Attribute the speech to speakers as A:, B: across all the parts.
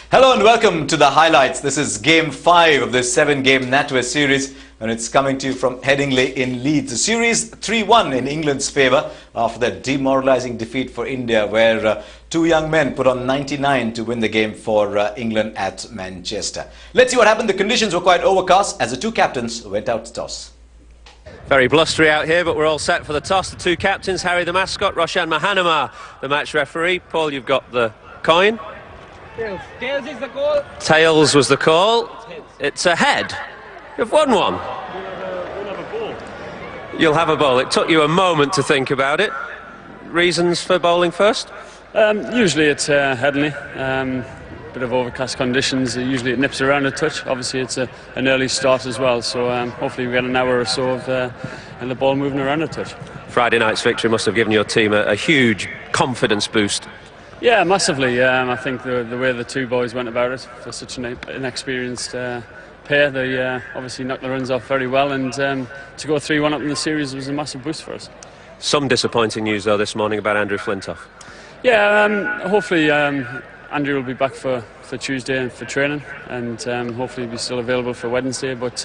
A: Hello and welcome to the highlights. This is game 5 of this 7-game NatWest series, and it's coming to you from Headingley in Leeds. The series 3-1 in England's favour after that demoralising defeat for India, where two young men put on 99 to win the game for England at Manchester. Let's see what happened. The conditions were quite overcast as the two captains went out to toss.
B: Very blustery out here, but we're all set for the toss. The two captains, Harry the mascot, Roshan Mahanama, the match referee. Paul, you've got the coin.
C: Tails. Tails is the call.
B: Tails was the call. It's a head. You've won one.
D: We'll have a ball.
B: You'll have a bowl. It took you a moment to think about it. Reasons for bowling first?
D: Usually it's Headingley. Bit of overcast conditions. Usually it nips around a touch. Obviously it's an early start as well, so hopefully we get an hour or so of and the ball moving around a touch. Friday night's victory must have given your team a huge confidence boost. Yeah, massively. I think the way the two boys went about it, for such an inexperienced pair, they obviously knocked the runs off very well, and to go 3-1 up in the series was a massive boost for us. Some disappointing news though this morning about Andrew Flintoff. Yeah, hopefully Andrew will be back for Tuesday and for training, and hopefully he'll be still available for Wednesday. But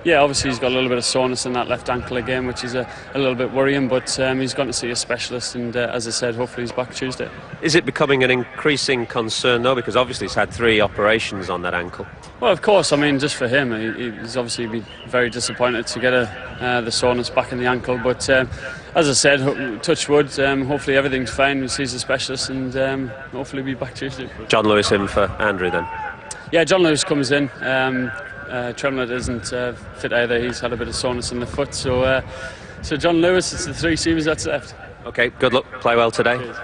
D: yeah, obviously he's got a little bit of soreness in that left ankle again, which is a little bit worrying, but he's gone to see a specialist, and as I said, hopefully he's back Tuesday. Is it becoming an increasing concern though, because obviously he's had 3 operations on that ankle? Well, of course. I mean, just for him, he's obviously been very disappointed to get the soreness back in the ankle, but as I said, touch wood, hopefully everything's fine. He sees a specialist, and hopefully we'll be back Tuesday. John Lewis in for Andrew then? Yeah, John Lewis comes in. Tremlett isn't fit either. He's had a bit of soreness in the foot, so John Lewis, it's the 3 seamers that's left. OK, good luck. Play well today. Cheers.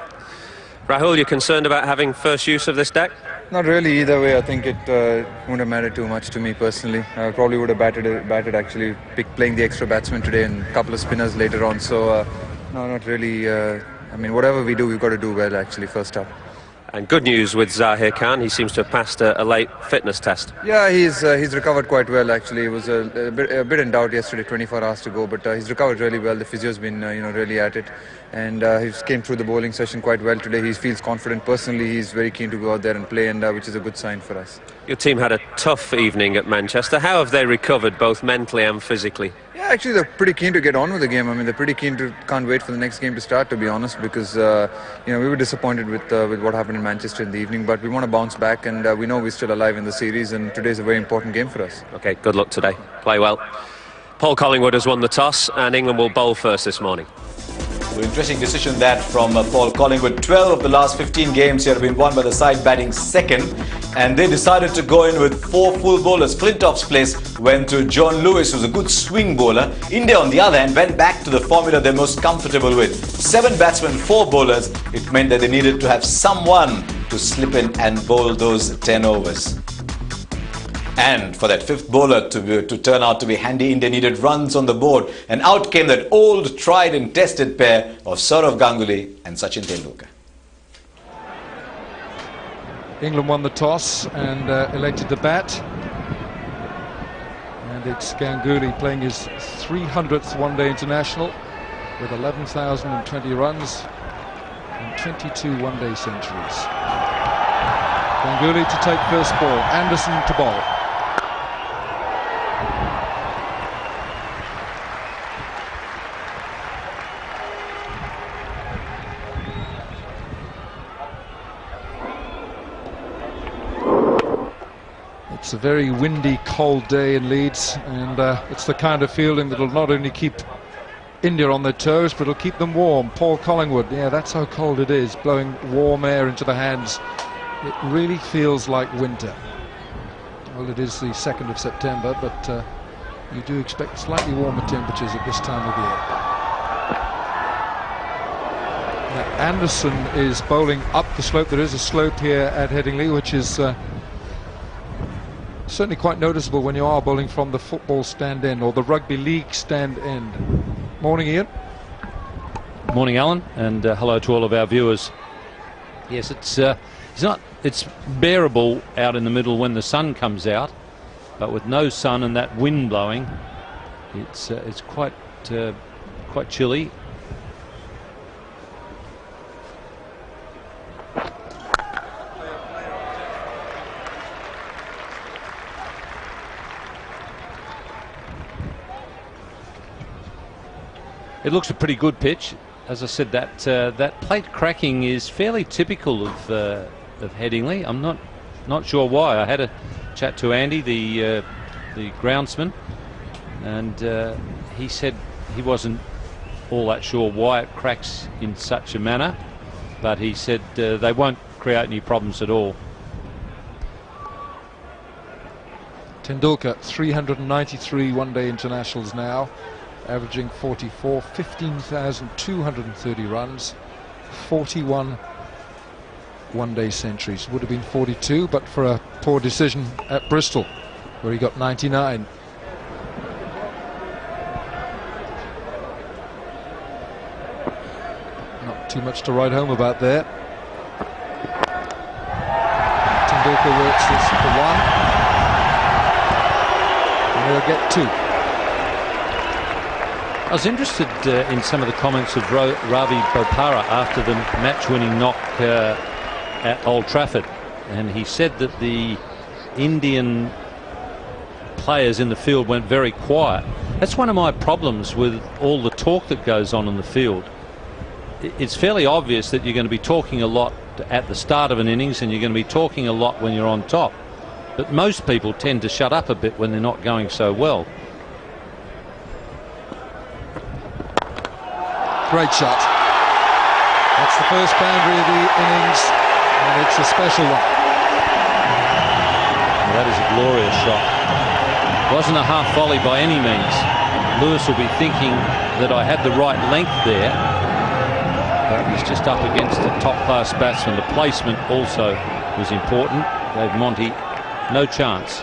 D: Rahul, you concerned about having first use of this deck?
E: Not really either way. I think it wouldn't have mattered too much to me personally. I probably would have batted actually, playing the extra batsman today and a couple of spinners later on. So no, not really. I mean, whatever we do, we've got to do well actually first up. And good news with Zahir Khan. He seems to have passed a late fitness test. Yeah, he's recovered quite well actually. He was a bit in doubt yesterday, 24 hours to go, but he's recovered really well. The physio's been really at it, and he came through the bowling session quite well today. He feels confident personally. He's very keen to go out there and play, and which is a good sign for us. Your team had a tough evening at Manchester. How have they recovered both mentally and physically? Yeah, actually they're pretty keen to get on with the game. I mean, they're pretty keen to, can't wait for the next game to start, to be honest, because we were disappointed with what happened in Manchester in the evening, but we want to bounce back, and we know we're still alive in the series, and today's a very important game for us. Okay, good luck today. Play well. Paul Collingwood has won the toss, and England will bowl first this morning.
A: So interesting decision that from Paul Collingwood. 12 of the last 15 games here have been won by the side batting second, and they decided to go in with 4 full bowlers. Flintoff's place went to John Lewis, who's a good swing bowler. India, on the other hand, went back to the formula they're most comfortable with. 7 batsmen, 4 bowlers. It meant that they needed to have someone to slip in and bowl those 10 overs. And for that 5th bowler to turn out to be handy, India needed runs on the board. And out came that old, tried and tested pair of Sourav Ganguly and Sachin Tendulkar.
F: England won the toss and elected to bat. And it's Ganguly playing his 300th one-day international with 11,020 runs and 22 one-day centuries. Ganguly to take first ball, Anderson to bowl. It's a very windy, cold day in Leeds, and it's the kind of fielding that will not only keep India on their toes, but it'll keep them warm. Paul Collingwood, yeah, that's how cold it is, blowing warm air into the hands. It really feels like winter. Well, it is the 2nd of September, but you do expect slightly warmer temperatures at this time of year. Now, Anderson is bowling up the slope. There is a slope here at Headingley, which is certainly quite noticeable when you are bowling from the football stand end or the rugby league stand end. Morning, Ian.
G: Morning, Alan, and hello to all of our viewers. Yes, it's bearable out in the middle when the sun comes out, but with no sun and that wind blowing, it's quite chilly. It looks a pretty good pitch. As I said, that plate cracking is fairly typical of Headingley. I'm not sure why. I had a chat to Andy, the groundsman, and he said he wasn't all that sure why it cracks in such a manner, but he said they won't create any problems at all.
F: Tendulkar, 393 one-day internationals now, averaging 44, 15,230 runs, 41 one-day centuries. Would have been 42, but for a poor decision at Bristol, where he got 99. Not too much to write home about there. Tendulkar works this for one. And he'll get two.
G: I was interested in some of the comments of Ravi Bopara after the match-winning knock at Old Trafford, and he said that the Indian players in the field went very quiet. That's one of my problems with all the talk that goes on in the field. It's fairly obvious that you're going to be talking a lot at the start of an innings, and you're going to be talking a lot when you're on top, but most people tend to shut up a bit when they're not going so well.
F: Great shot. That's the first boundary of the innings, and it's a special one.
G: Well, that is a glorious shot. It wasn't a half volley by any means. Lewis will be thinking that I had the right length there, but he's just up against a top-class batsman. The placement also was important. Gave Monty no chance.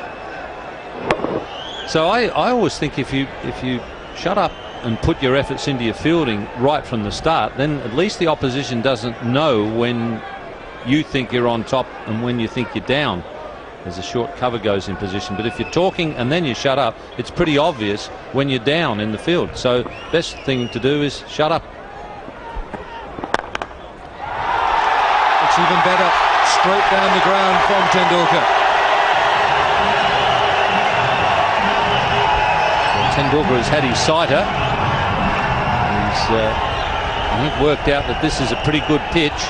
G: So I always think if you shut up and put your efforts into your fielding right from the start, then at least the opposition doesn't know when you think you're on top and when you think you're down, as a short cover goes in position. But if you're talking and then you shut up, it's pretty obvious when you're down in the field. So best thing to do is shut up.
F: It's even better, straight down the ground from Tendulkar.
G: Tendulkar has had his sighter. I think worked out that this is a pretty good pitch.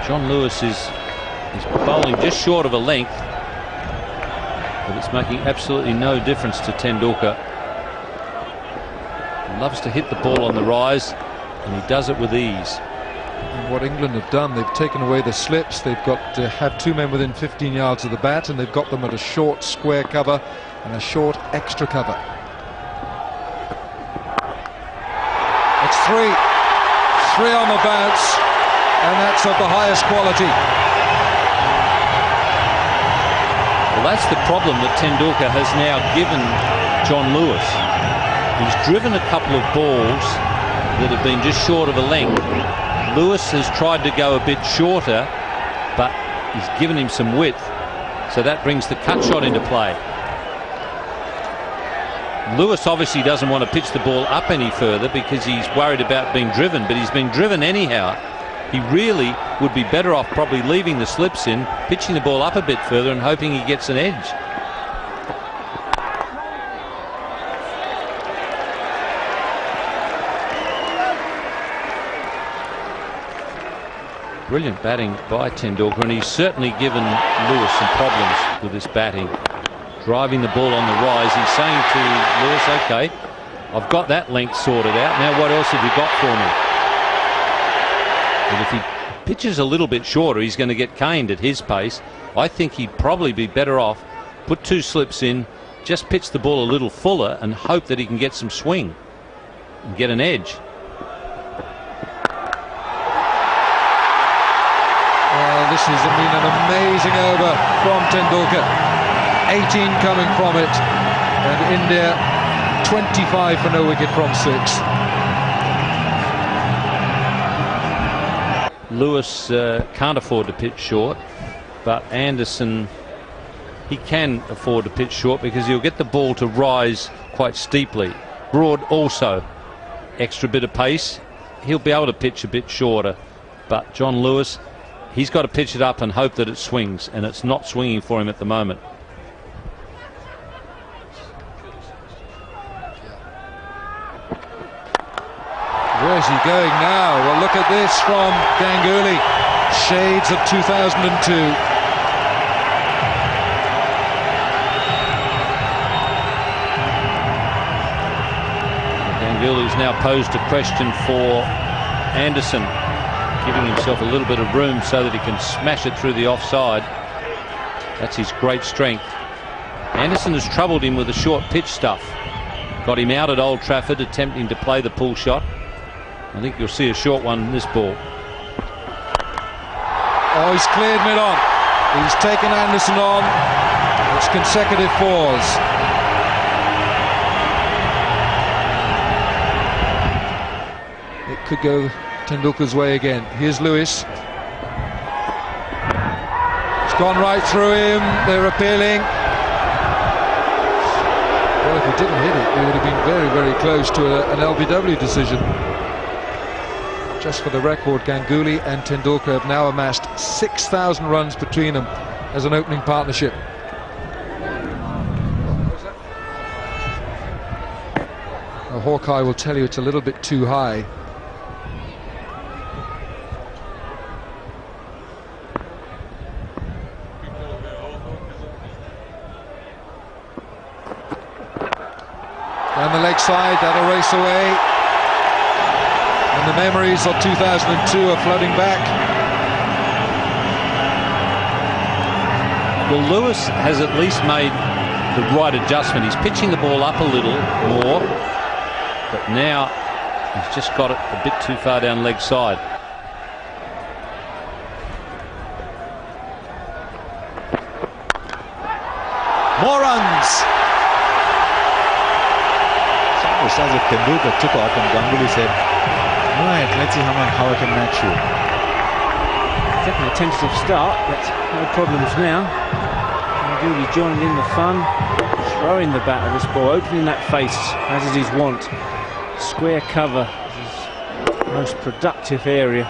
G: John Lewis is bowling just short of a length, but it's making absolutely no difference to Tendulkar. He loves to hit the ball on the rise, and he does it with ease.
F: And what England have done, they've taken away the slips. They've got to have two men within 15 yards of the bat, and they've got them at a short square cover and a short extra cover. It's three on the bounce, and that's of the highest quality.
G: Well, that's the problem that Tendulkar has now given John Lewis. He's driven a couple of balls that have been just short of a length. Lewis has tried to go a bit shorter, but he's given him some width, so that brings the cut shot into play. Lewis obviously doesn't want to pitch the ball up any further because he's worried about being driven, but he's been driven anyhow. He really would be better off probably leaving the slips in, pitching the ball up a bit further and hoping he gets an edge. Brilliant batting by Tendulkar, and he's certainly given Lewis some problems with this batting. Driving the ball on the rise, he's saying to Lewis, okay, I've got that length sorted out, now what else have you got for me? And if he pitches a little bit shorter, he's going to get caned at his pace. I think he'd probably be better off, put two slips in, just pitch the ball a little fuller and hope that he can get some swing and get an edge.
F: This has been an amazing over from Tendulkar. 18 coming from it, and India 25 for no wicket from 6.
G: Lewis can't afford to pitch short, but Anderson, he can afford to pitch short because he'll get the ball to rise quite steeply. Broad also, extra bit of pace, he'll be able to pitch a bit shorter, but John Lewis, he's got to pitch it up and hope that it swings, and it's not swinging for him at the moment.
F: he going now? Well, look at this from Ganguly. Shades of 2002.
G: Ganguly's now posed a question for Anderson, giving himself a little bit of room so that he can smash it through the offside. That's his great strength. Anderson has troubled him with the short pitch stuff. Got him out at Old Trafford attempting to play the pull shot. I think you'll see a short one in this ball.
F: Oh, he's cleared mid-on. He's taken Anderson on. It's consecutive fours. It could go Tendulkar's way again. Here's Lewis. It's gone right through him. They're appealing. Well, if he didn't hit it, it would have been very, very close to an LBW decision. Just for the record, Ganguly and Tendulkar have now amassed 6,000 runs between them as an opening partnership. Hawkeye will tell you it's a little bit too high. Down the leg side, that'll race away. And the memories of 2002 are flooding back.
G: Well, Lewis has at least made the right adjustment. He's pitching the ball up a little more, but now he's just got it a bit too far down leg side.
A: More runs. It's as if Tendulkar took off and Ganguly said, right, let's see how I can match you.
C: Definitely a tentative start, but no problems now. Ganguly joining in the fun, throwing the bat at this ball, opening that face as is his wont. Square cover is his most productive area.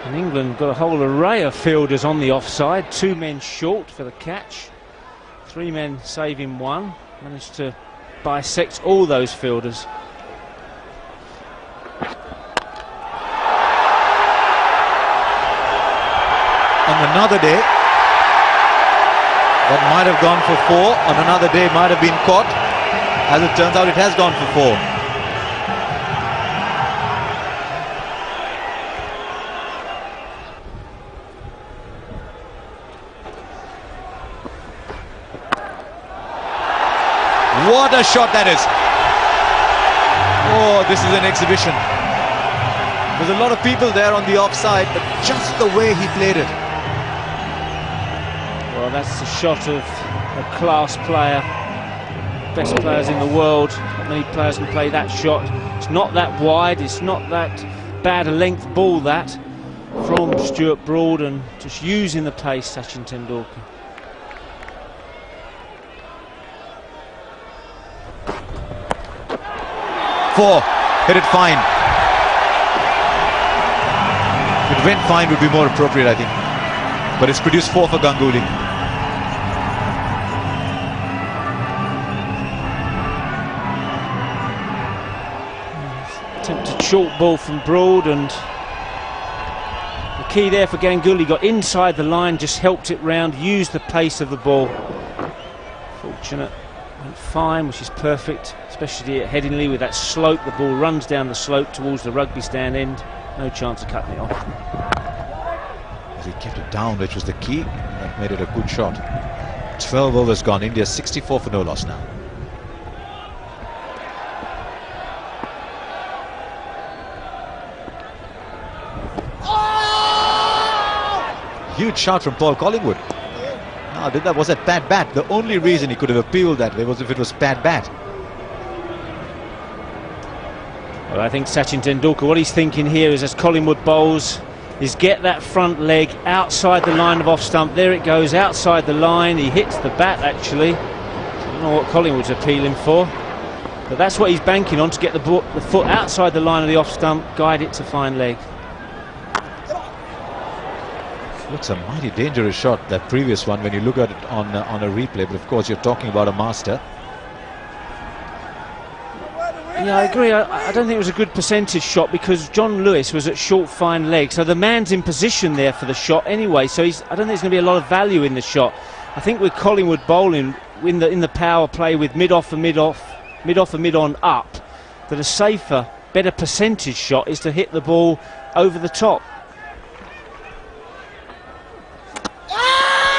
C: And England got a whole array of fielders on the offside. 2 men short for the catch. 3 men saving 1. Managed to bisect all those fielders.
A: On another day, that might have gone for 4. On another day, might have been caught. As it turns out, it has gone for 4. What a shot that is. Oh, this is an exhibition. There's a lot of people there on the offside, but just the way he played it.
C: Well, that's a shot of a class player. Best players in the world. Not many players can play that shot. It's not that wide, it's not that bad a length ball, that from Stuart Broad, and just using the pace, Sachin Tendulkar.
A: Four, hit it fine. If it went fine would be more appropriate, I think. But it's produced 4 for Ganguly.
C: Attempted short ball from Broad, and the key there for Ganguly, got inside the line, just helped it round, used the pace of the ball. Fortunate, went fine, which is perfect, especially at Headingley with that slope. The ball runs down the slope towards the rugby stand end. No chance of cutting it off.
A: He kept it down, which was the key. That made it a good shot. 12 overs gone. India 64 for no loss now. Huge shot from Paul Collingwood. Now, was that bad bat? The only reason he could have appealed that way was if it was bad bat.
C: Well, I think Sachin Tendulkar, what he's thinking here is, as Collingwood bowls, is get that front leg outside the line of off stump. There it goes, outside the line. He hits the bat, actually. I don't know what Collingwood's appealing for, but that's what he's banking on, to get the foot outside the line of the off stump, guide it to fine leg.
A: Looks a mighty dangerous shot, that previous one, when you look at it on a replay. But of course, you're talking about a master.
C: Yeah, I agree. I don't think it was a good percentage shot because John Lewis was at short, fine leg. So the man's in position there for the shot anyway. So I don't think there's going to be a lot of value in the shot. I think with Collingwood bowling in the power play with mid-off and mid-on up, that a safer, better percentage shot is to hit the ball over the top.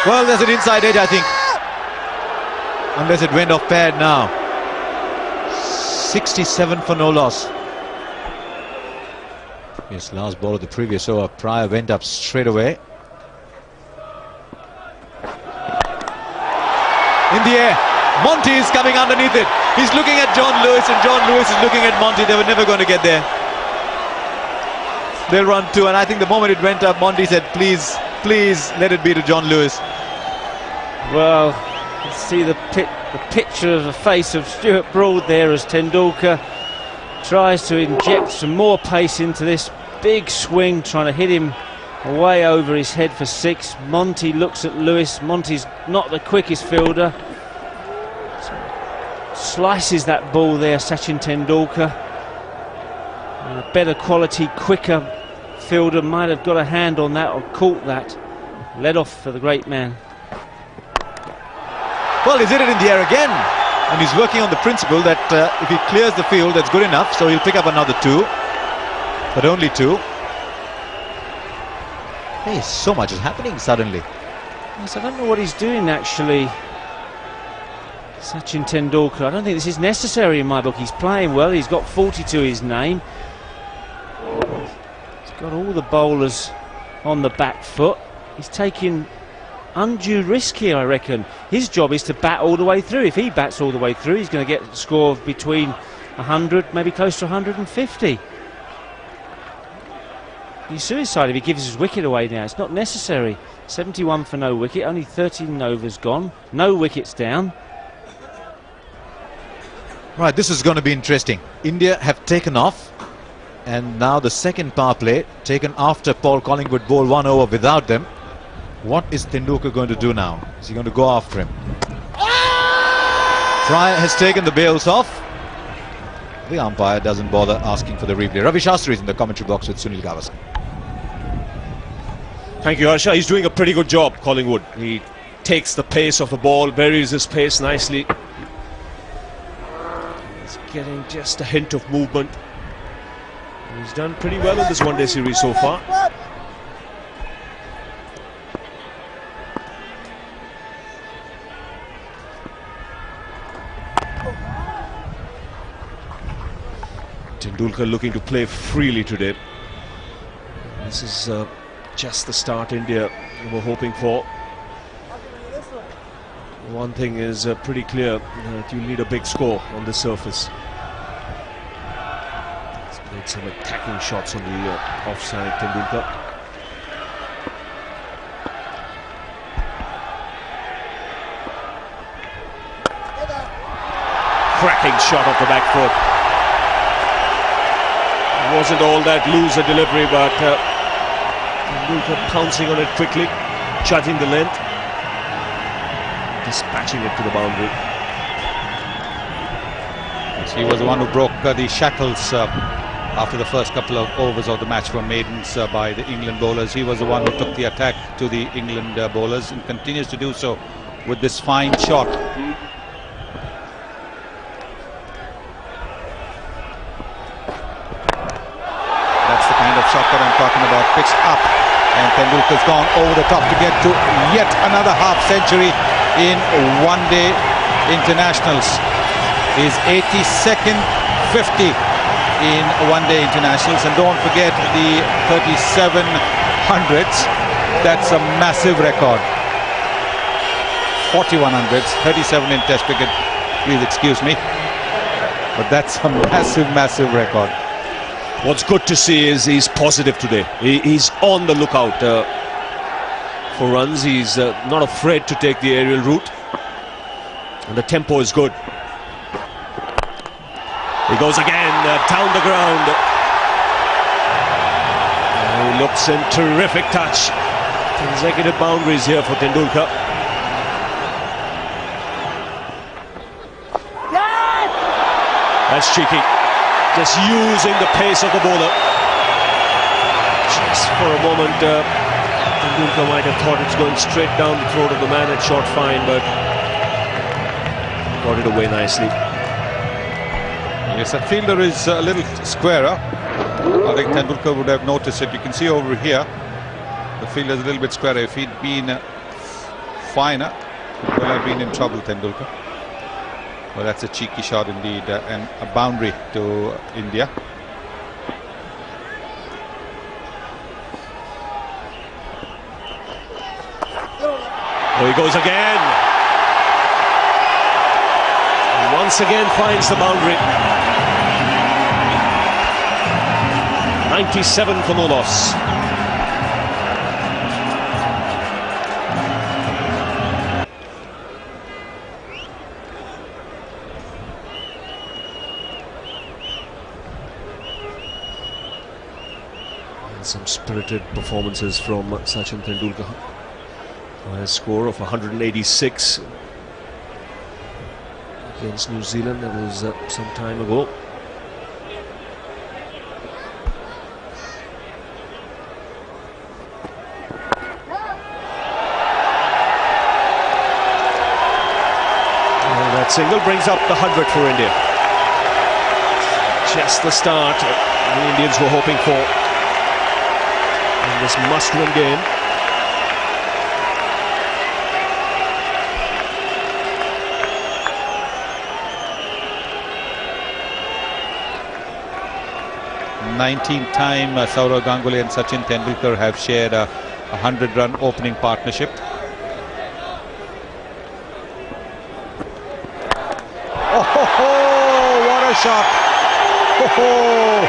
A: Well, there's an inside edge, I think. Unless it went off pad now. 67 for no loss. Yes, last ball of the previous over. Pryor went up straight away. In the air. Monty is coming underneath it. He's looking at John Lewis and John Lewis is looking at Monty. They were never going to get there. They'll run two, and I think the moment it went up, Monty said, please, please let it be to John Lewis.
C: Well, you see the picture of the face of Stuart Broad there as Tendulkar tries to inject some more pace into this big swing, trying to hit him way over his head for six. Monty looks at Lewis. Monty's not the quickest fielder. Slices that ball there, Sachin Tendulkar. And a better quality, quicker fielder might have got a hand on that or caught that. Led off for the great man.
A: Well, he's hit it in the air again. And he's working on the principle that if he clears the field, that's good enough. So he'll pick up another two. But only two. Hey, so much is happening suddenly.
C: Yes, I don't know what he's doing actually. Sachin Tendulkar, I don't think this is necessary in my book. He's playing well, he's got 40 to his name. He's got all the bowlers on the back foot. He's taking undue risk here, I reckon. His job is to bat all the way through. If he bats all the way through, he's going to get a score of between 100, maybe close to 150. He's suicide if he gives his wicket away now. It's not necessary. 71 for no wicket, only 13 overs gone, no wickets down.
A: Right, this is going to be interesting. India have taken off, and now the second power play taken after Paul Collingwood bowled 1 over without them. What is Tendulkar going to do now? Is he going to go after him? Pryor has taken the bails off. The umpire doesn't bother asking for the replay. Ravi Shastri is in the commentary box with Sunil Gavaskar.
H: Thank you, Harsha. He's doing a pretty good job, Collingwood. He takes the pace of the ball, varies his pace nicely. He's getting just a hint of movement. He's done pretty well in this one-day series so far. Tendulkar looking to play freely today. This is just the start India were hoping for. One thing is pretty clear, that you need a big score on the surface. He's played some attacking shots on the offside, Tendulkar. Cracking shot off the back foot. Wasn't all that loose a delivery, but Tendulkar pouncing on it quickly, judging the length, dispatching it to the boundary.
I: He was the one who broke the shackles after the first couple of overs of the match were maidens by the England bowlers. He was the one who took the attack to the England bowlers and continues to do so with this fine shot. That's the kind of shot that I'm talking about, pitched up, and Tendulkar's gone over the top to get to yet another half-century in one-day internationals. His 82nd 50 in one-day internationals, and don't forget the 3700s. That's a massive record. 4100s, 37 in Test cricket. Please excuse me, but that's a massive record.
H: What's good to see is he's positive today. He's on the lookout for runs. He's not afraid to take the aerial route, and the tempo is good. He goes again down the ground. He looks in terrific touch. Consecutive boundaries here for Tendulkar. That's cheeky. Just using the pace of the bowler. Just for a moment, Tendulkar might have thought it's going straight down the throat of the man at short fine, but got it away nicely.
I: Yes, that fielder is a little squarer. I think Tendulkar would have noticed it. You can see over here, the fielder is a little bit squarer. If he'd been finer, he would have been in trouble, Tendulkar. Well, that's a cheeky shot indeed, and a boundary to India.
H: There he goes again. And once again finds the boundary. 97 for no loss. Some spirited performances from Sachin Tendulkar. A score of 186 against New Zealand. That was some time ago. That single brings up the 100 for India. Just the start the Indians were hoping for in this must-win game.
I: Time Sourav Ganguly and Sachin Tendulkar have shared a 100-run opening partnership. Oh, what a shot! Oh,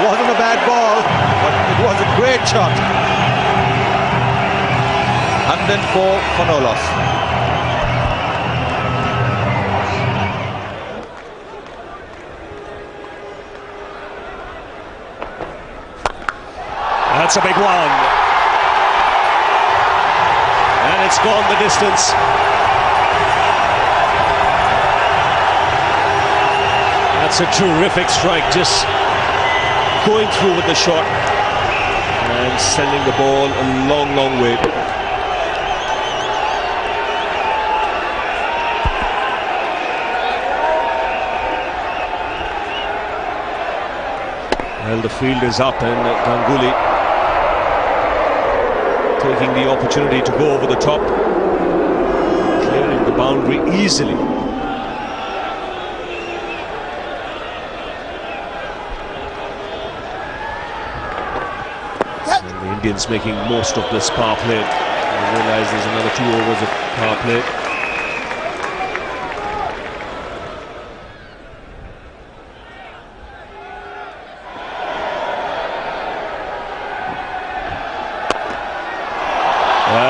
I: wasn't a bad ball, but it was a great shot. 104 for no loss.
H: That's a big one. And it's gone the distance. That's a terrific strike, just going through with the shot and sending the ball a long, long way. Well, the field is up and Ganguly taking the opportunity to go over the top, clearing the boundary easily. And the Indians making most of this power play. They realise there's another 2 overs of power play.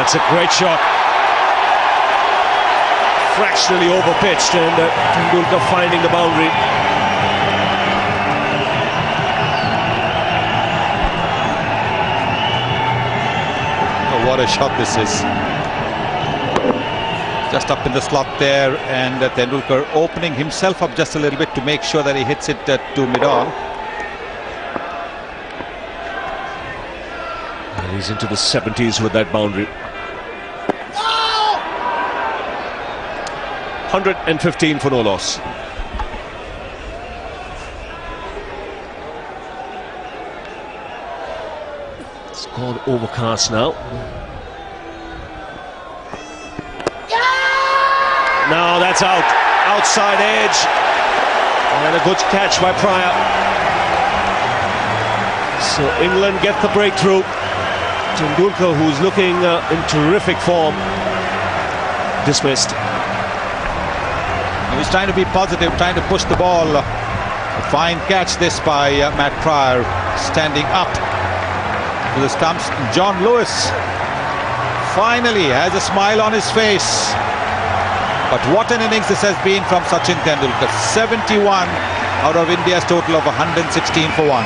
H: That's a great shot. Fractionally overpitched and Tendulkar finding the boundary.
I: Oh, what a shot this is. Just up in the slot there, and Tendulkar opening himself up just a little bit to make sure that he hits it to mid-on.
H: He's into the 70s with that boundary. 115 for no loss. It's gone overcast now. Now that's out. Outside edge. And a good catch by Pryor. So England get the breakthrough. Tendulkar, who's looking in terrific form, dismissed.
I: He's trying to be positive, trying to push the ball. A fine catch this by Matt Pryor, standing up to the stumps. John Lewis finally has a smile on his face. But what an innings this has been from Sachin Tendulkar. 71 out of India's total of 116 for 1.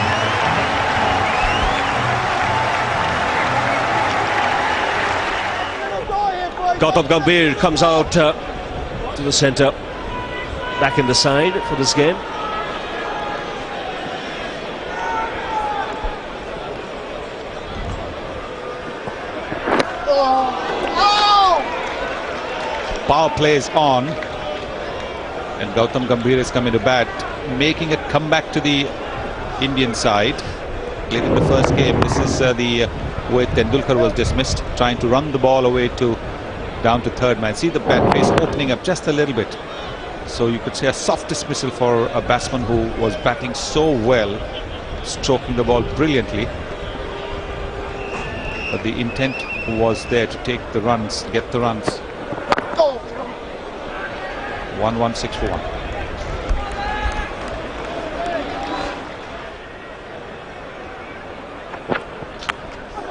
H: Gautam Gambhir comes out to the centre, back in the side for this game.
I: power play is on. And Gautam Gambhir is coming to bat, making a comeback to the Indian side. Late in the first game, this is where Tendulkar was dismissed, trying to run the ball away down to third man. See the bat face opening up just a little bit. So you could say a soft dismissal for a batsman who was batting so well, stroking the ball brilliantly. But the intent was there to take the runs, get the runs. 1-1-6 for 1.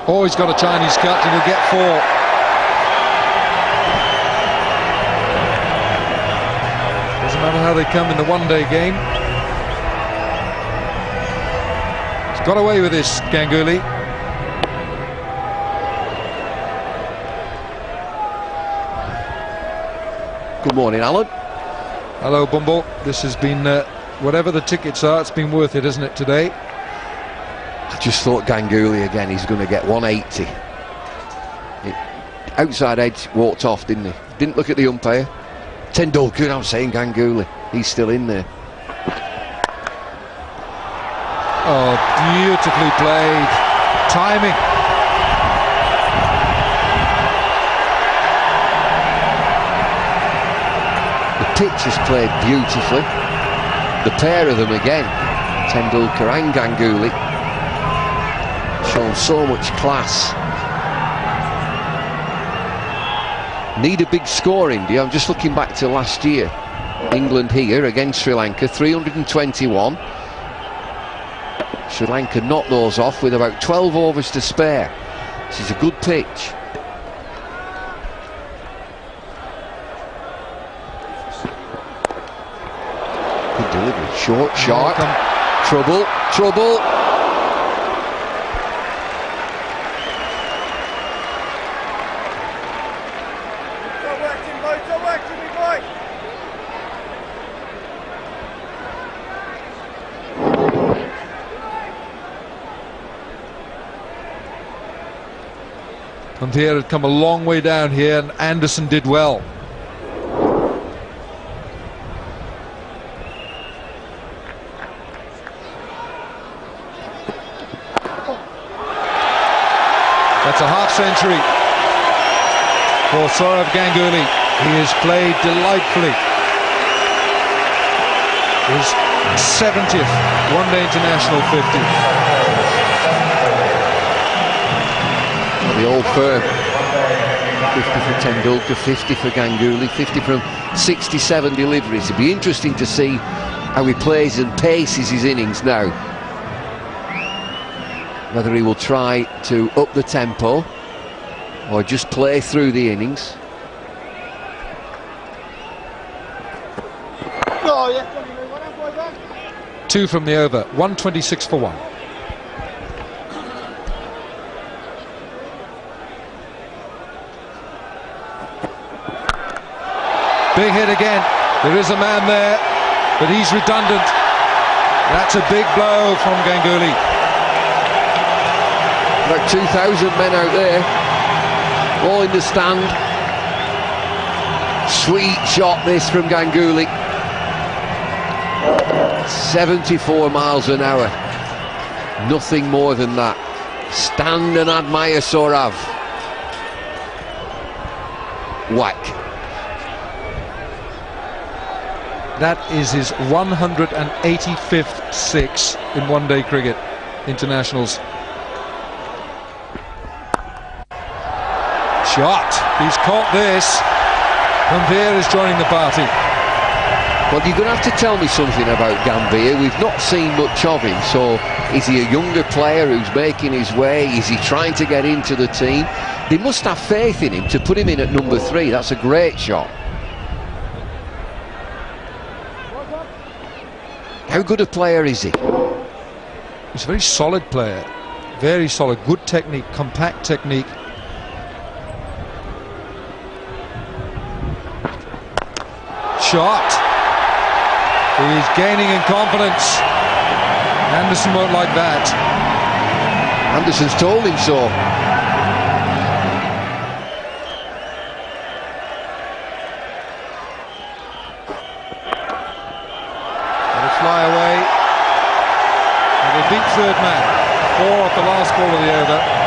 F: Oh, he's got a Chinese cut and he'll get 4. Doesn't matter how they come in the one-day game. He's got away with this, Ganguly.
J: Good morning, Alan.
F: Hello, Bumble. This has been, whatever the tickets are, it's been worth it, isn't it, today?
J: I just thought Ganguly again, he's going to get 180. Outside edge, walked off, didn't he? Didn't look at the umpire. Tendulkar, I'm saying Ganguly, he's still in there.
F: Oh, beautifully played. Timing.
J: The pitch is played beautifully. The pair of them again, Tendulkar and Ganguly, shown so much class. Need a big score, India. I'm just looking back to last year. England here against Sri Lanka, 321. Sri Lanka knocked those off with about 12 overs to spare. This is a good pitch. Good delivery, short, sharp. Trouble, trouble.
F: Gambhir had come a long way down here and Anderson did well. That's a half century for Sourav Ganguly. He has played delightfully. His 70th one-day international 50.
J: The old firm. 50 for Tendulkar, 50 for Ganguly, 50 from 67 deliveries. It'd be interesting to see how he plays and paces his innings now. Whether he will try to up the tempo or just play through the innings.
F: Two from the over, 126 for 1. Big hit again. There is a man there, but he's redundant. That's a big blow from Ganguly.
J: About 2,000 men out there, all in the stand. Sweet shot this from Ganguly. 74 miles an hour. Nothing more than that. Stand and admire Sourav. Whack.
F: That is his 185th six in one-day cricket internationals. Shot. He's caught this. Gambhir is joining the party.
J: Well, you're going to have to tell me something about Gambhir. We've not seen much of him. So, is he a younger player who's making his way? Is he trying to get into the team? They must have faith in him to put him in at number 3. That's a great shot. How good a player is he?
F: He's a very solid player. Very solid. Good technique, compact technique. Shot. He's gaining in confidence. Anderson won't like that.
J: Anderson's told him so.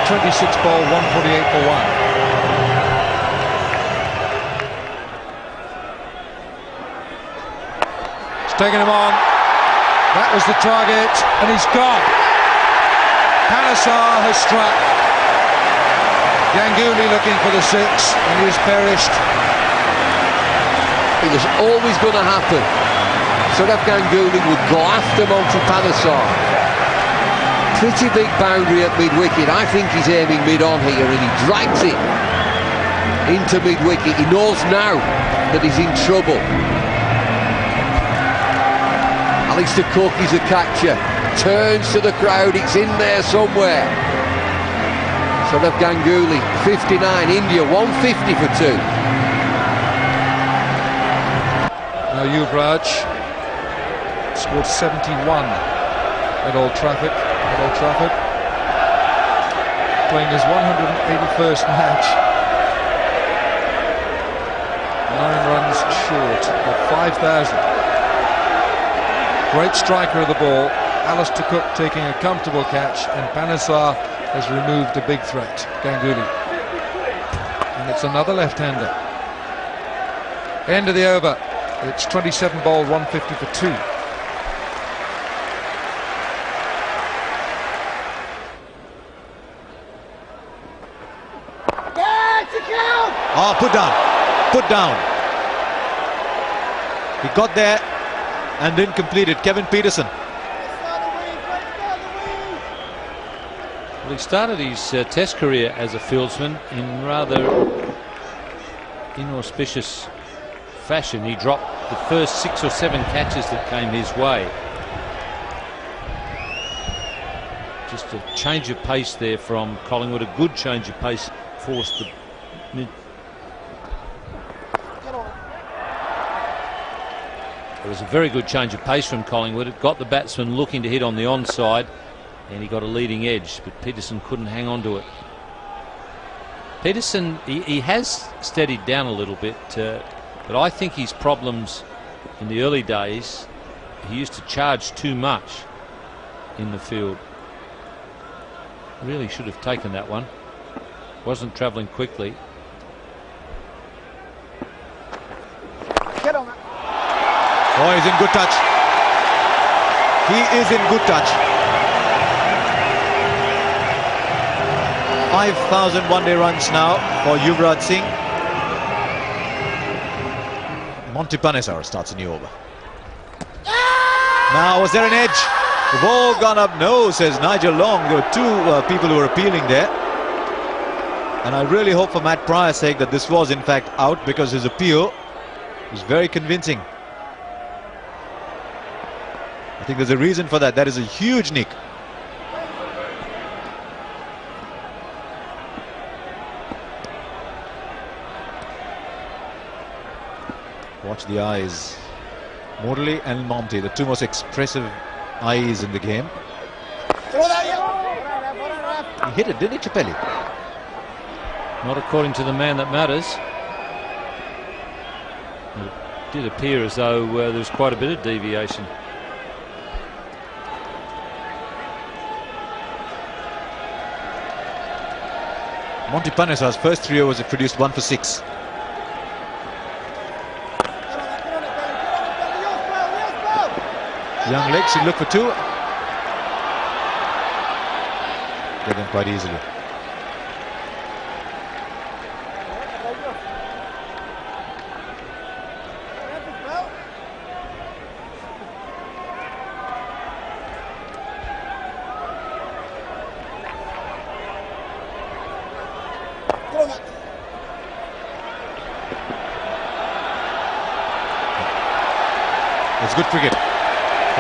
F: 26 ball, 148 for 1. It's taken him on. That was the target, and he's gone. Panesar has struck. Ganguly looking for the 6, and he has perished.
J: It was always going to happen. Sourav Ganguly would go after Monty Panesar. Pretty big boundary at mid-wicket. I think he's aiming mid-on here, and he drags it into mid-wicket. He knows now that he's in trouble. Alistair Cook is a catcher. Turns to the crowd. It's in there somewhere. Sourav Ganguly, 59. India, 150 for 2.
F: Now Yuvraj scored 71 at Old Trafford. Playing his 181st match. 9 runs short of 5,000. Great striker of the ball. Alistair Cook taking a comfortable catch, and Panesar has removed a big threat, Ganguly. And it's another left-hander. End of the over. It's 27 ball, 150 for 2.
I: Oh, put down. He got there and didn't complete it. Kevin Peterson.
G: Well, he started his Test career as a fieldsman in rather inauspicious fashion. He dropped the first 6 or 7 catches that came his way. Just a change of pace there from Collingwood. A good change of pace forced the mid. It was a very good change of pace from Collingwood. It got the batsman looking to hit on the onside, and he got a leading edge, but Peterson couldn't hang on to it. Peterson, he has steadied down a little bit, but I think his problems in the early days, he used to charge too much in the field. Really should have taken that one. Wasn't travelling quickly.
I: Oh, he's in good touch. He is in good touch. 5,000 one-day runs now for Yuvraj Singh. Monty Panesar starts a new over. Now, was there an edge? The ball gone up? No, says Nigel Long. There were 2 people who were appealing there. And I really hope for Matt Pryor's sake that this was in fact out, because his appeal was very convincing. I think there's a reason for that. That is a huge nick. Watch the eyes. Morley and Monty, the 2 most expressive eyes in the game. He hit it, didn't he, Chappelli?
G: Not according to the man that matters. It did appear as though there was quite a bit of deviation.
I: Monty Panesar's first 3 overs have produced 1 for 6. Young legs, he look for 2. Get them quite easily. It's good cricket.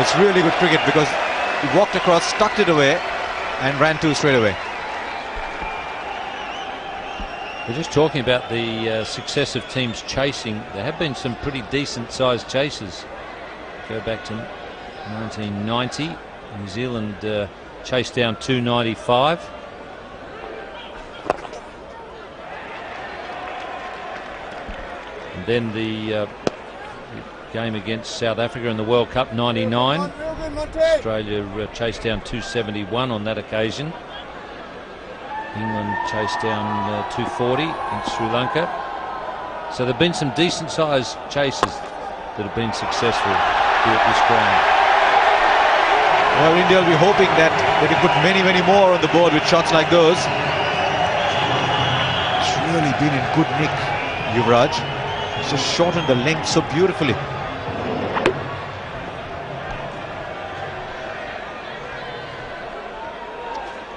I: It's really good cricket, because he walked across, tucked it away, and ran 2 straight away.
G: We're just talking about the success of teams chasing. There have been some pretty decent sized chases. Go back to 1990. New Zealand chased down 295. And then the game against South Africa in the World Cup 99. Australia chased down 271 on that occasion. England chased down 240 against Sri Lanka. So there have been some decent sized chases that have been successful here at this ground.
I: Well, India will be hoping that they can put many more on the board with shots like those. It's really been in good nick, Yuvraj. He's just shortened the length so beautifully.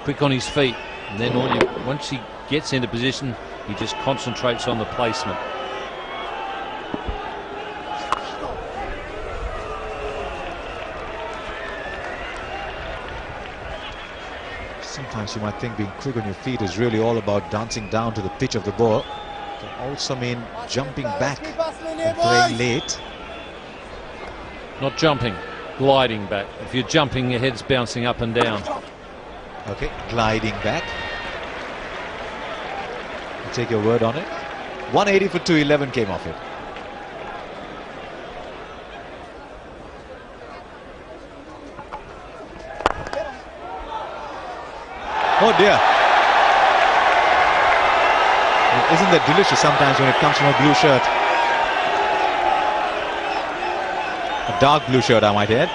G: Quick on his feet, and then once he gets into position, he just concentrates on the placement.
I: Sometimes you might think being quick on your feet is really all about dancing down to the pitch of the ball. It can also mean jumping back and playing late.
G: Not jumping, gliding back. If you're jumping, your head's bouncing up and down.
I: Okay, gliding back. I'll take your word on it. 180 for 211 came off it. Oh dear. Isn't that delicious sometimes when it comes from a blue shirt? A dark blue shirt, I might add.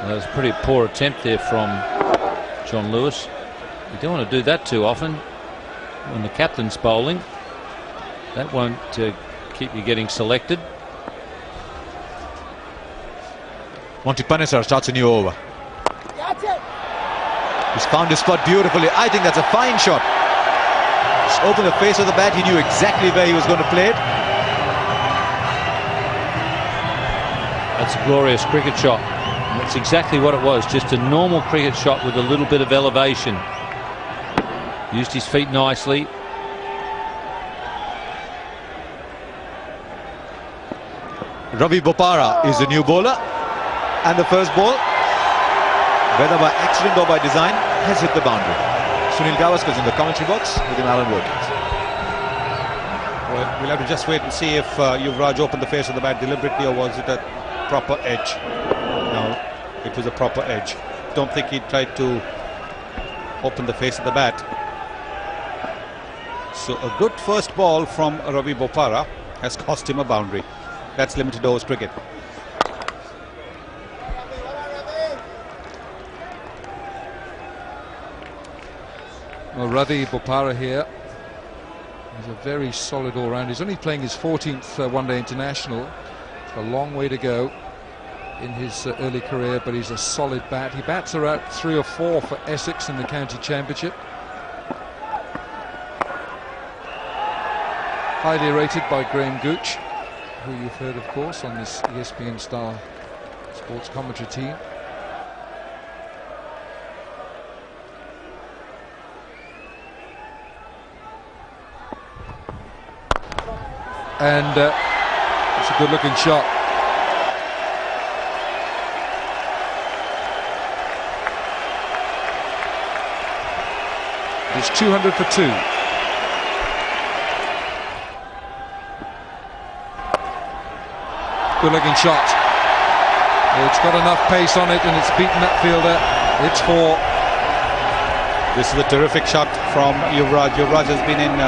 G: That was a pretty poor attempt there from John Lewis. You don't want to do that too often when the captain's bowling. That won't keep you getting selected.
I: Monty Panesar starts a new over. He's found his spot beautifully. I think that's a fine shot. Just opened the face of the bat. He knew exactly where he was going to play it.
G: That's a glorious cricket shot. And that's exactly what it was. Just a normal cricket shot with a little bit of elevation. Used his feet nicely.
I: Ravi Bopara is the new bowler. And the first ball, whether by accident or by design, has hit the boundary. Sunil Gavaskar is in the commentary box with him, Alan Wilkins.
K: Well, we'll have to just wait and see if Yuvraj opened the face of the bat deliberately, or was it a proper edge? No, it was a proper edge. Don't think he tried to open the face of the bat. So a good first ball from Ravi Bopara has cost him a boundary. That's limited overs cricket.
F: Well, Ravi Bopara here is a very solid all-round. He's only playing his 14th one-day international. It's a long way to go in his early career, but he's a solid bat. He bats around 3 or 4 for Essex in the county championship. Highly rated by Graham Gooch, who you've heard, of course, on this ESPN Star sports commentary team. And it's a good-looking shot. It's 200 for 2. Good-looking shot. It's got enough pace on it, and it's beaten that fielder. It's 4.
K: This is a terrific shot from Yuvraj. Yuvraj has been in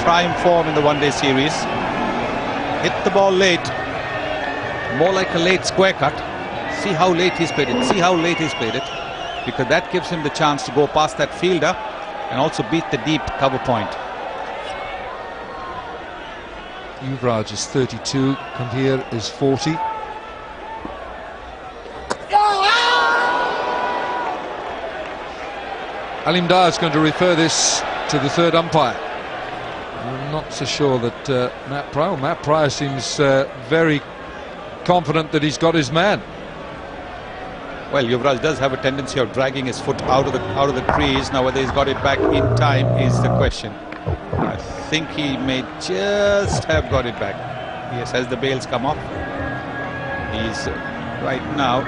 K: prime form in the one-day series. Hit the ball late, more like a late square cut. See how late he's played it, see how late he's played it, because that gives him the chance to go past that fielder and also beat the deep cover point.
F: Yuvraj is 32, Gambhir is 40. Alim Dar is going to refer this to the third umpire. I'm not so sure that Matt Pryor seems very confident that he's got his man.
K: Well, Yuvraj does have a tendency of dragging his foot out of the crease. Now, whether he's got it back in time is the question. I think he may just have got it back. Yes, as the bails come off, he's right now.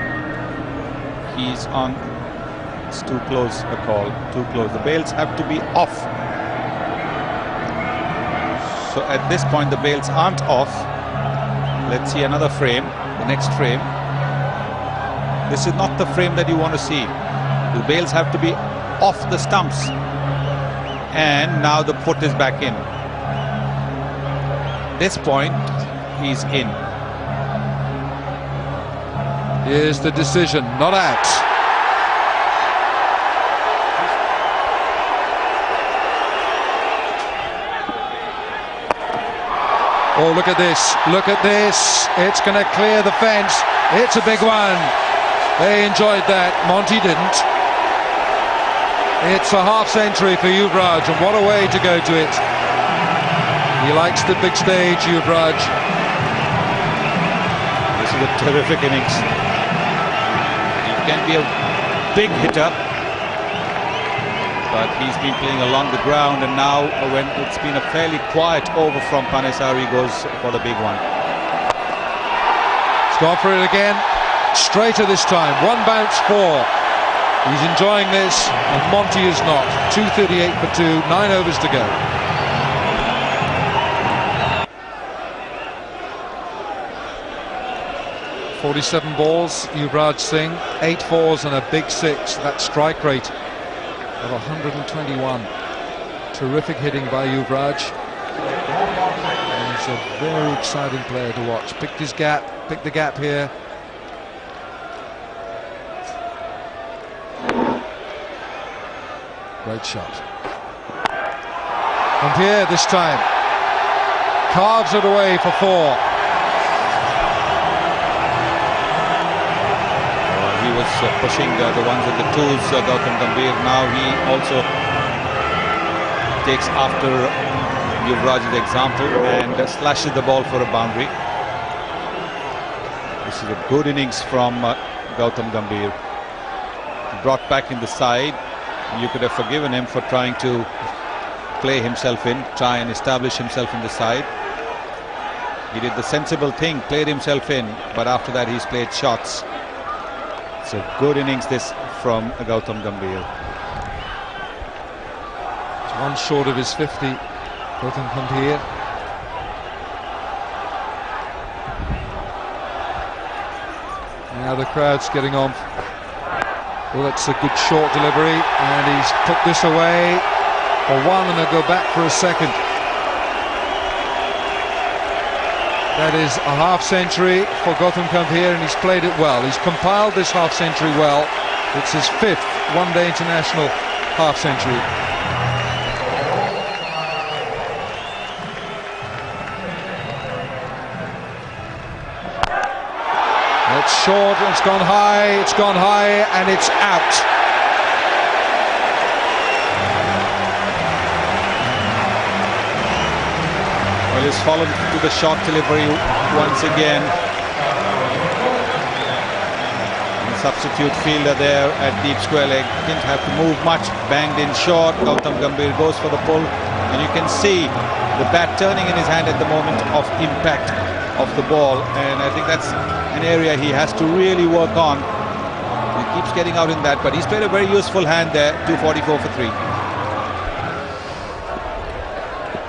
K: He's on. It's too close a call. Too close. The bails have to be off. So at this point the bails aren't off. Let's see another frame, the next frame. This is not the frame that you want to see. The bails have to be off the stumps. And now the foot is back in. This point, he's in.
F: Here's the decision, not out. Oh, look at this, look at this. It's going to clear the fence. It's a big one. They enjoyed that. Monty didn't. It's a half century for Yuvraj, and what a way to go to it. He likes the big stage, Yuvraj.
K: This is a terrific innings. He can be a big hitter, but he's been playing along the ground, and now when it's been a fairly quiet over from Panesar, he goes for the big one.
F: He's gone for it again. Straighter this time. One bounce, 4. He's enjoying this, and Monty is not. 238 for 2, 9 overs to go. .47 balls, Yuvraj Singh, 8 fours and a big 6. That strike rate of 121. Terrific hitting by Yuvraj. He's a very exciting player to watch. Picked his gap, picked the gap here. Great shot. And here this time carves it away for 4.
K: He was pushing the ones at the twos, Gautam Gambhir. Now he also takes after Yuvraj's example and slashes the ball for a boundary. This is a good innings from Gautam Gambhir. Brought back in the side. You could have forgiven him for trying to play himself in, try and establish himself in the side. He did the sensible thing, played himself in, but after that he's played shots. It's a good innings this from Gautam Gambhir.
F: It's one short of his 50. Gautam Gambhir. Now the crowd's getting on. Well, that's a good short delivery, and he's put this away for 1, and they'll go back for a second. That is a half century for Gautam Gambhir, and he's played it well. He's compiled this half century well. It's his 5th one-day international half century. It's short, it's gone high, and it's out.
K: Well, he's fallen to the short delivery once again. And substitute fielder there at deep square leg. Didn't have to move much, banged in short. Gautam Gambhir goes for the pull, and you can see the bat turning in his hand at the moment of impact of the ball, and I think that's an area he has to really work on. He keeps getting out in that, but he's played a very useful hand there. 244 for 3.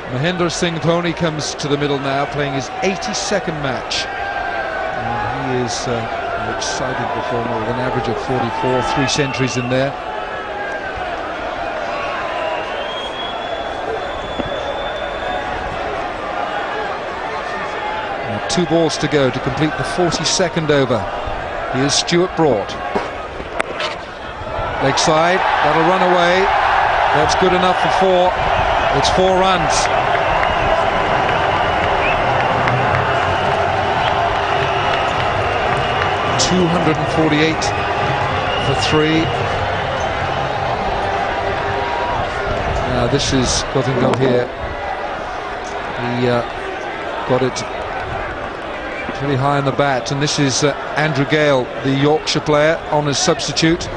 F: Mahendra Singh Dhoni comes to the middle now, playing his 82nd match. And he is an exciting performer with an average of 44, 3 centuries in there. Now 2 balls to go to complete the 42nd over. Here's Stuart Broad. Leg side, that'll run away. That's good enough for 4. It's 4 runs. .248 for 3. Now this is Gautam Gambhir. He got it pretty high in the bat, and this is Andrew Gale, the Yorkshire player, on as substitute.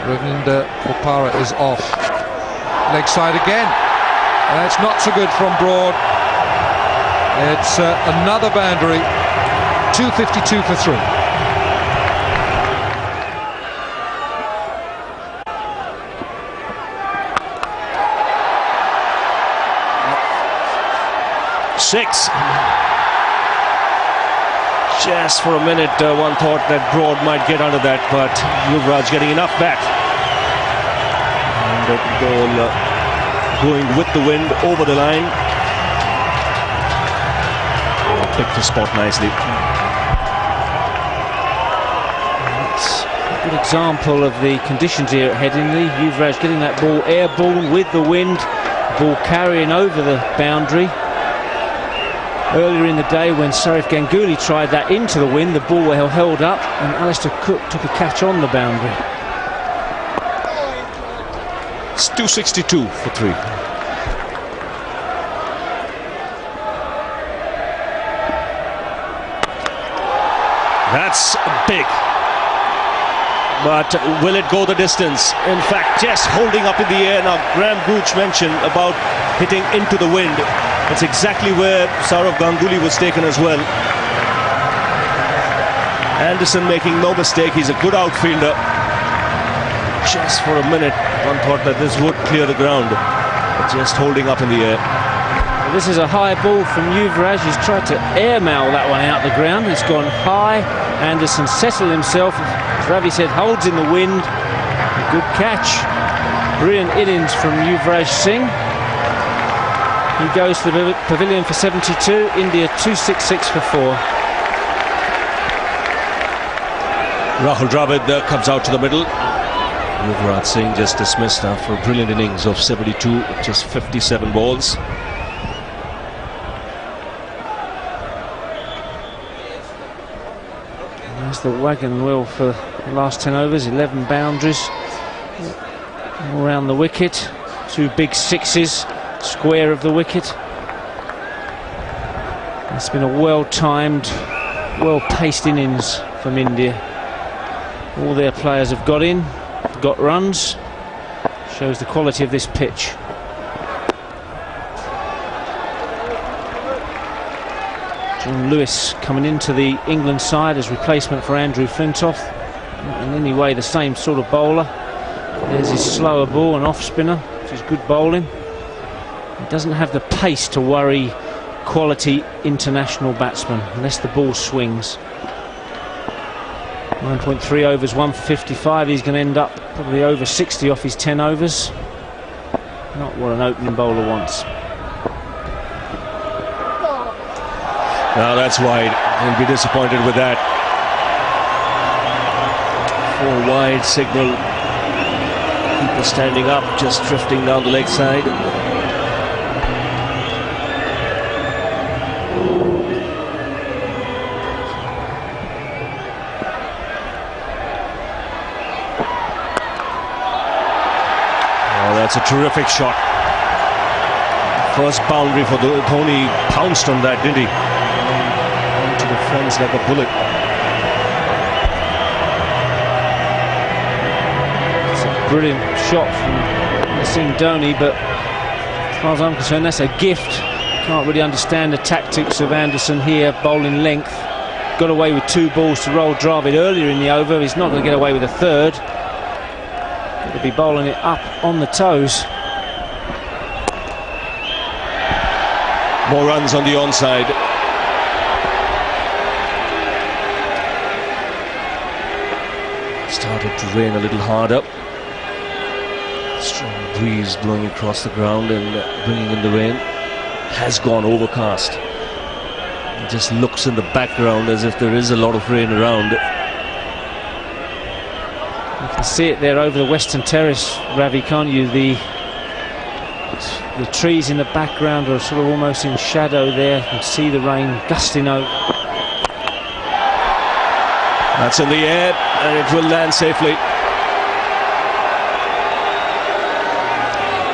F: Ravinder Bopara is off. Leg side again. That's not so good from Broad. It's another boundary. 252 for 3.
H: Just for a minute, one thought that Broad might get under that, but Yuvraj getting enough back. And the ball going with the wind over the line. Picked the spot nicely.
C: That's a good example of the conditions here at Headingley. Yuvraj getting that ball airborne with the wind, ball carrying over the boundary. Earlier in the day when Sarif Ganguly tried that into the wind, the ball well held up and Alistair Cook took a catch on the boundary.
H: It's 262 for 3. That's big. But will it go the distance? In fact, just holding up in the air. Now, Graham Gooch mentioned about hitting into the wind. That's exactly where Saurav Ganguly was taken as well. Anderson making no mistake. He's a good outfielder. Just for a minute, one thought that this would clear the ground. But just holding up in the air.
C: This is a high ball from Yuvraj. He's tried to airmail that one out the ground. It's gone high. Anderson settled himself. As Ravi said, holds in the wind. A good catch. Brilliant innings from Yuvraj Singh. He goes to the pavilion for 72. India 266 for 4.
H: Rahul Dravid comes out to the middle. Yuvraj Singh just dismissed after a brilliant innings of 72, just 57 balls.
C: There's the wagon wheel for the last 10 overs, 11 boundaries all around the wicket, 2 big sixes, square of the wicket. It's been a well-timed, well-paced innings from India. All their players have got in, got runs, shows the quality of this pitch. John Lewis coming into the England side as replacement for Andrew Flintoff. Not in any way the same sort of bowler. There's his slower ball, an off spinner, which is good bowling. He doesn't have the pace to worry quality international batsmen unless the ball swings. 9.3 overs, 1 for 55. He's going to end up probably over 60 off his 10 overs. Not what an opening bowler wants.
H: Now that's wide. He'll be disappointed with that. 4 wide signal. Keeper standing up, just drifting down the leg side. Oh, that's a terrific shot. First boundary for the Dhoni. Pounced on that, didn't he? Into the fence like a bullet.
C: It's a brilliant shot from Naseem Dhoni, but as far as I'm concerned, that's a gift. Can't really understand the tactics of Anderson here, bowling length. Got away with 2 balls to roll Dravid earlier in the over. He's not going to get away with a third. He'll be bowling it up on the toes.
H: More runs on the onside. Started to rain a little harder. Strong breeze blowing across the ground and bringing in the rain. Has gone overcast. It just looks in the background as if there is a lot of rain around.
C: You can see it there over the Western Terrace, Ravi, can't you? The trees in the background are sort of almost in shadow there. You can see the rain gusting out.
H: That's in the air and it will land safely.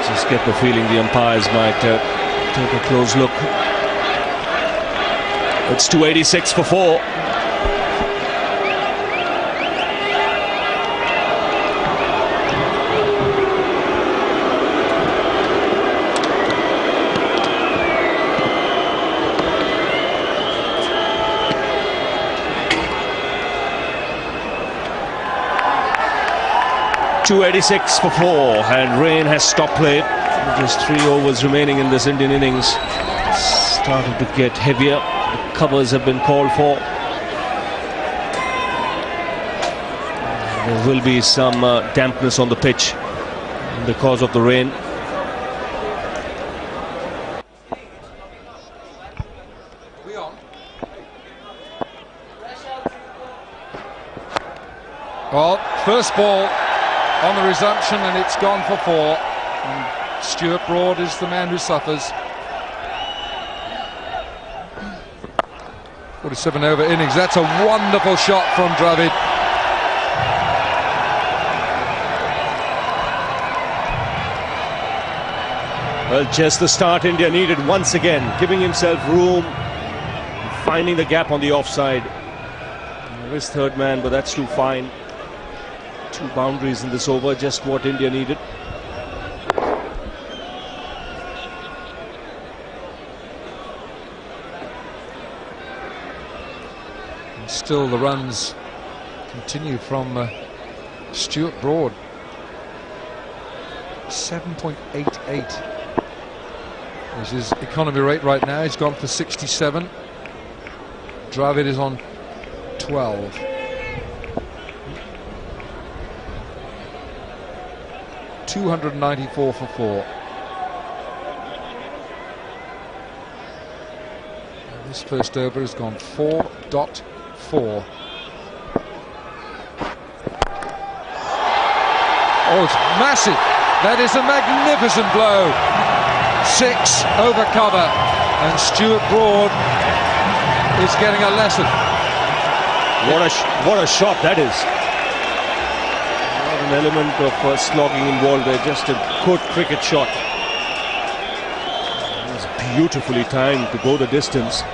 H: Just get the feeling the umpires might take a close look. It's 286 for 4. .286 for 4, and rain has stopped play. Just 3 overs remaining in this Indian innings. Starting to get heavier. The covers have been called for. There will be some dampness on the pitch because of the rain.
F: Well, first ball on the resumption, and it's gone for 4. And Stuart Broad is the man who suffers. 47 over innings. That's a wonderful shot from Dravid.
H: Well, just the start India needed once again, giving himself room, finding the gap on the offside. His third man, but that's too fine. 2 boundaries in this over, just what India needed.
F: And still the runs continue from Stuart Broad. 7.88 is his economy rate right now. He's gone for 67. Dravid is on 12. $294 for 4. And this first over has gone 4.4. Oh, it's massive. That is a magnificent blow. 6 over cover, and Stuart Broad is getting a lesson.
H: What a shot that is. Not an element of slogging involved there, just a good cricket shot. It was beautifully timed to go the distance.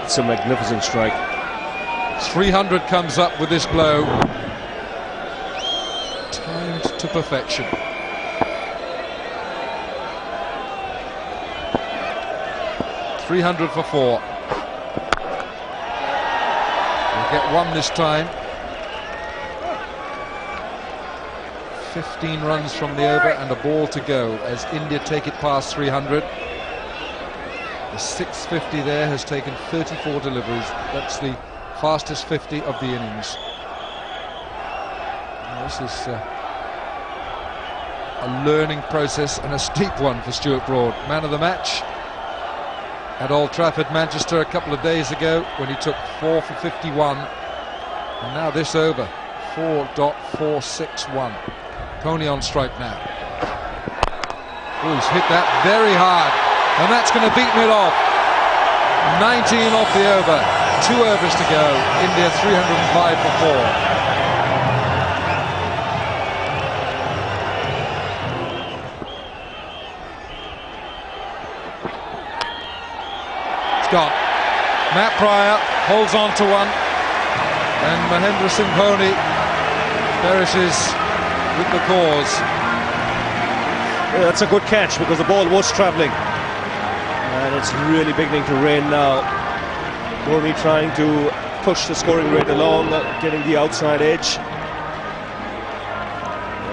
H: It's a magnificent strike.
F: 300 comes up with this blow. Timed to perfection. $300 for 4. We'll get 1 this time. 15 runs from the over and a ball to go as India take it past 300. The 650 there has taken 34 deliveries. That's the fastest 50 of the innings. And this is a learning process and a steep one for Stuart Broad. Man of the match at Old Trafford, Manchester, a couple of days ago when he took 4 for 51. And now this over, 4.461. Pony on strike now. Oh, he's hit that very hard, and that's going to beat mid off. 19 off the over, 2 overs to go. India 305 for 4. Gone. Matt Pryor holds on to 1, and Mahendra Singh Dhoni perishes with the cause.
H: Yeah, that's a good catch because the ball was travelling, and it's really beginning to rain now. Dhoni trying to push the scoring rate along, getting the outside edge,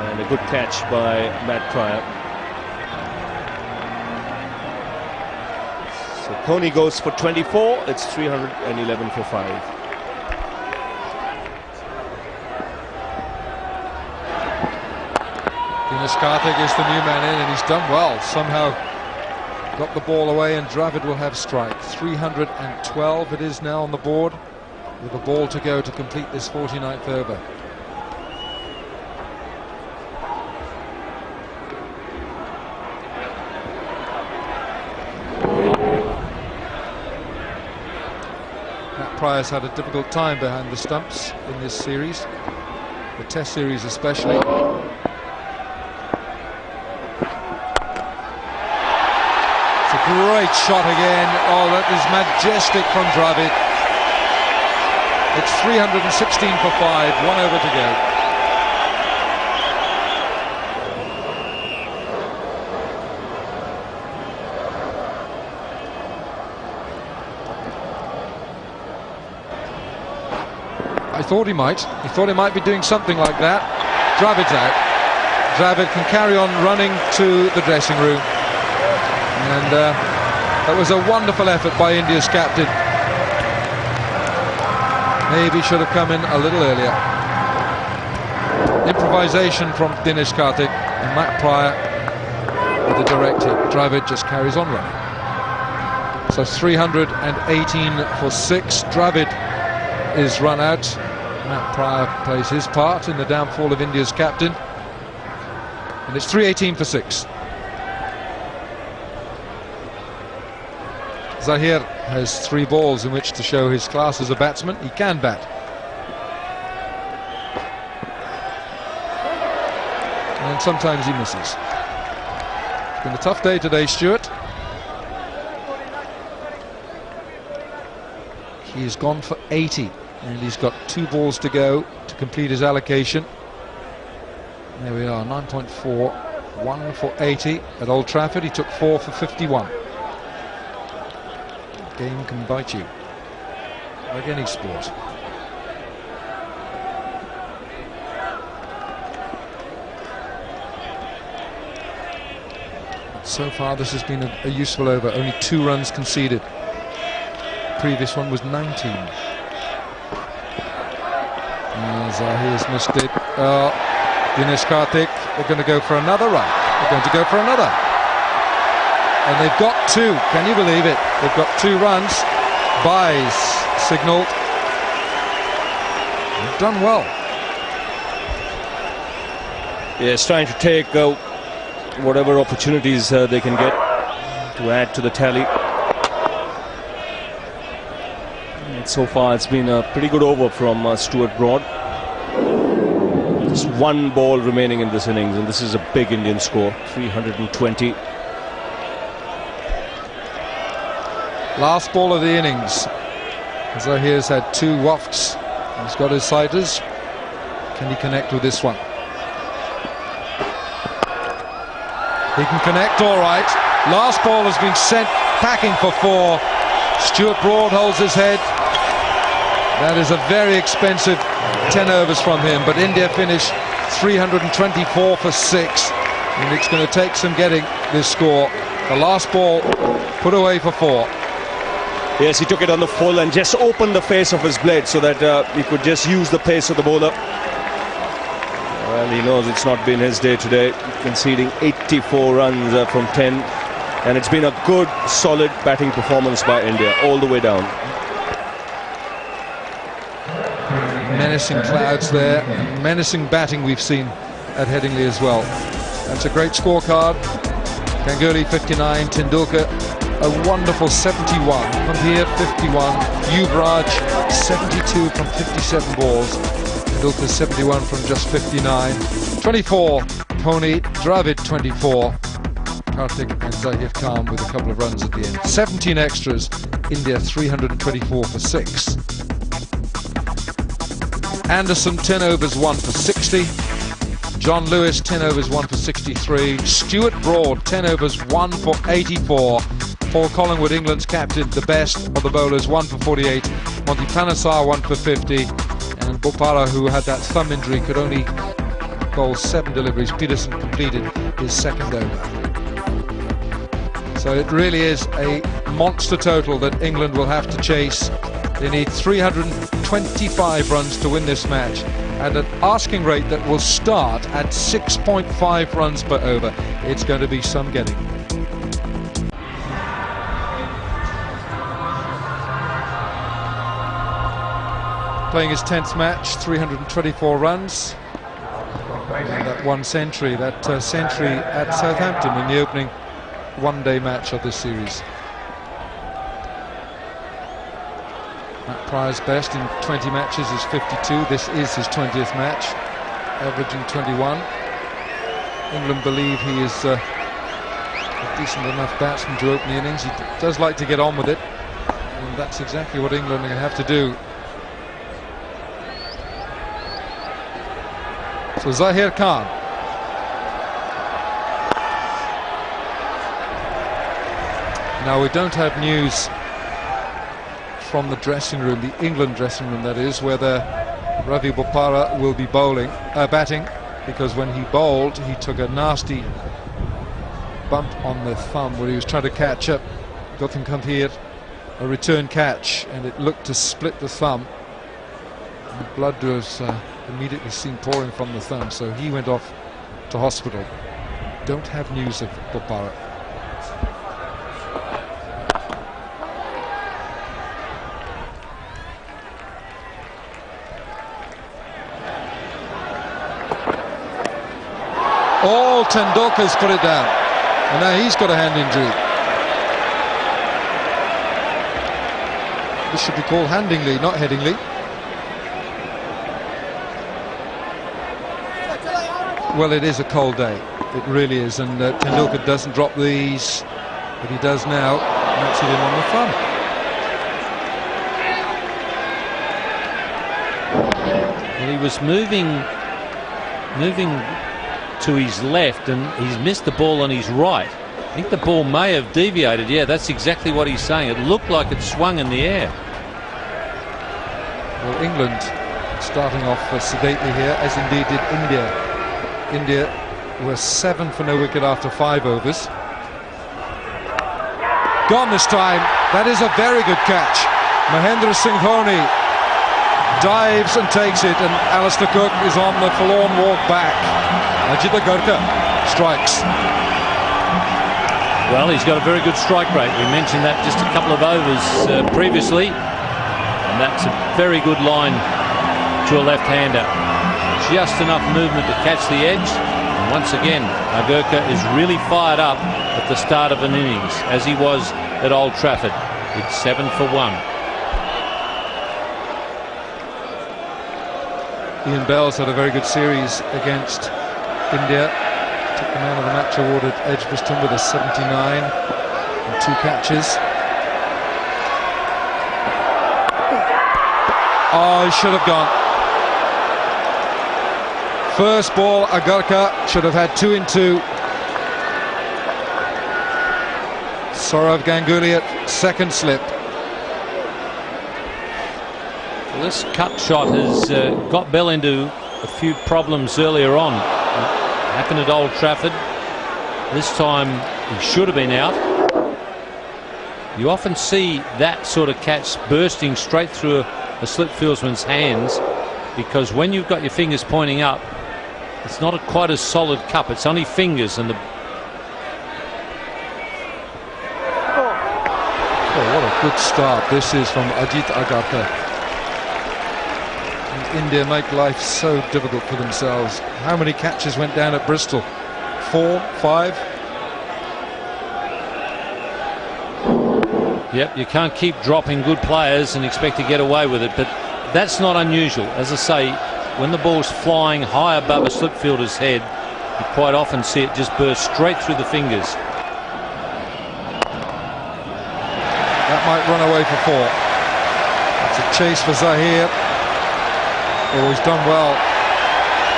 H: and a good catch by Matt Pryor. Dhoni goes for 24, it's 311 for 5.
F: Dinesh Karthik is the new man in, and he's done well. Somehow got the ball away, and Dravid will have strike. 312 it is now on the board, with a ball to go to complete this 49th over. Pryor's had a difficult time behind the stumps in this series, the Test series especially. It's a great shot again. Oh, that is majestic from Dravid. It's 316 for 5, 1 over to go. He thought he might be doing something like that. Dravid's out. Dravid can carry on running to the dressing room, and that was a wonderful effort by India's captain. Maybe should have come in a little earlier. Improvisation from Dinesh Karthik, and Matt Pryor with a direct hit. Dravid just carries on running. So 318 for 6. Dravid is run out. Matt Pryor plays his part in the downfall of India's captain. And it's 318 for 6. Zahir has 3 balls in which to show his class as a batsman. He can bat. And sometimes he misses. It's been a tough day today, Stuart. He has gone for 80, and he's got 2 balls to go to complete his allocation. There we are, 9.4, 1 for 80 at Old Trafford. He took 4 for 51. Game can bite you, like any sport. So far this has been a useful over, only 2 runs conceded. Previous one was 19. Zahir's missed it. Dinesh Karthik, they're going to go for another run. They're going to go for another. And they've got 2. Can you believe it? They've got 2 runs. Byes signalled. They've done well.
H: Yes, trying to take whatever opportunities they can get to add to the tally. And so far it's been a pretty good over from Stuart Broad. Just 1 ball remaining in this innings, and this is a big Indian score, 320.
F: Last ball of the innings. Zahir's had 2 wafts. He's got his siders. Can he connect with this one? He can connect all right. Last ball has been sent packing for 4. Stuart Broad holds his head. That is a very expensive 10 overs from him, but India finish 324 for 6, and it's going to take some getting this score. The last ball put away for 4.
H: Yes, he took it on the full and just opened the face of his blade so that he could just use the pace of the bowler. Well, he knows it's not been his day today, conceding 84 runs from 10, and it's been a good, solid batting performance by India all the way down.
F: Menacing clouds there, menacing batting we've seen at Headingley as well. That's a great scorecard. Ganguly 59, Tendulkar a wonderful 71, from here 51, Yuvraj 72 from 57 balls, Tendulkar 71 from just 59, 24 Pony, Dravid 24, Karthik and Zahir Khan with a couple of runs at the end. 17 extras, India 324 for 6. Anderson 10 overs 1 for 60. John Lewis 10 overs 1 for 63. Stuart Broad 10 overs 1 for 84. Paul Collingwood, England's captain, the best of the bowlers, 1 for 48. Monty Panesar 1 for 50. And Bopara, who had that thumb injury, could only bowl 7 deliveries. Peterson completed his second over. So it really is a monster total that England will have to chase. They need 325 runs to win this match at an asking rate that will start at 6.5 runs per over. It's going to be some getting. Playing his 10th match, 324 runs. And that 1 century, century at Southampton in the opening one-day match of this series. Matt Pryor's best in 20 matches is 52. This is his 20th match, averaging 21. England believe he is a decent enough batsman to open the innings. He does like to get on with it, and that's exactly what England are going to have to do. So Zahir Khan. Now we don't have news from the dressing room, the England dressing room that is, whether Ravi Bopara will be batting, because when he bowled he took a nasty bump on the thumb where he was trying to catch up. Gautam Gambhir, a return catch, and it looked to split the thumb. Blood was immediately seen pouring from the thumb, so he went off to hospital. Don't have news of Bopara. All Tendulkar's put it down, and now he's got a hand injury. This should be called Handingly, not Headingly. Well, it is a cold day. It really is, and Tendulkar doesn't drop these, but he does now. And that's hit him on the thumb.
G: Well, he was moving to his left, and he's missed the ball on his right. I think the ball may have deviated. Yeah, that's exactly what he's saying. It looked like it swung in the air.
F: Well, England starting off sedately here, as indeed did India. India were 7 for no wicket after 5 overs. Gone this time. That is a very good catch. Mahendra Singh Dhoni dives and takes it, and Alistair Cook is on the forlorn walk back. Ajit Agarkar strikes.
G: Well, he's got a very good strike rate. We mentioned that just a couple of overs previously, and that's a very good line to a left-hander. Just enough movement to catch the edge. And once again, Agarkar is really fired up at the start of an innings, as he was at Old Trafford. It's 7 for 1.
F: Ian Bell's had a very good series against India. Took the man of the match award at Edgbaston with a 79 and 2 catches. Oh, he should have gone. First ball, Agarkar should have had 2 in 2. Sourav Ganguly at second slip.
G: Well, this cut shot has got Bell into a few problems earlier on. Happened at Old Trafford. This time he should have been out. You often see that sort of catch bursting straight through a slip fieldsman's hands, because when you've got your fingers pointing up, it's not quite a solid cup. It's only fingers, and
F: Oh, what a good start this is from Ajit Agarkar. India make life so difficult for themselves. How many catches went down at Bristol? 4, 5?
G: Yep, you can't keep dropping good players and expect to get away with it, but that's not unusual. As I say, when the ball's flying high above a slip fielder's head, you quite often see it just burst straight through the fingers.
F: That might run away for 4. It's a chase for Zahir. Oh, he's done well.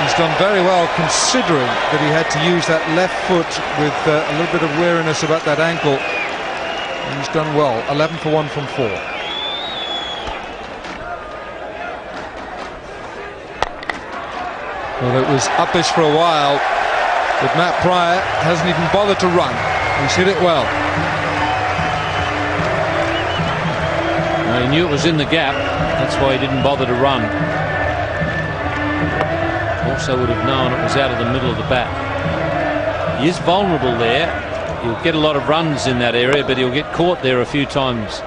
F: He's done very well, considering that he had to use that left foot with a little bit of weariness about that ankle. And he's done well. 11 for 1 from 4. Well, it was uppish for a while, but Matt Pryor hasn't even bothered to run. He's hit it well.
G: He knew it was in the gap. That's why he didn't bother to run. Also would have known it was out of the middle of the bat. He is vulnerable there. He'll get a lot of runs in that area, but he'll get caught there a few times.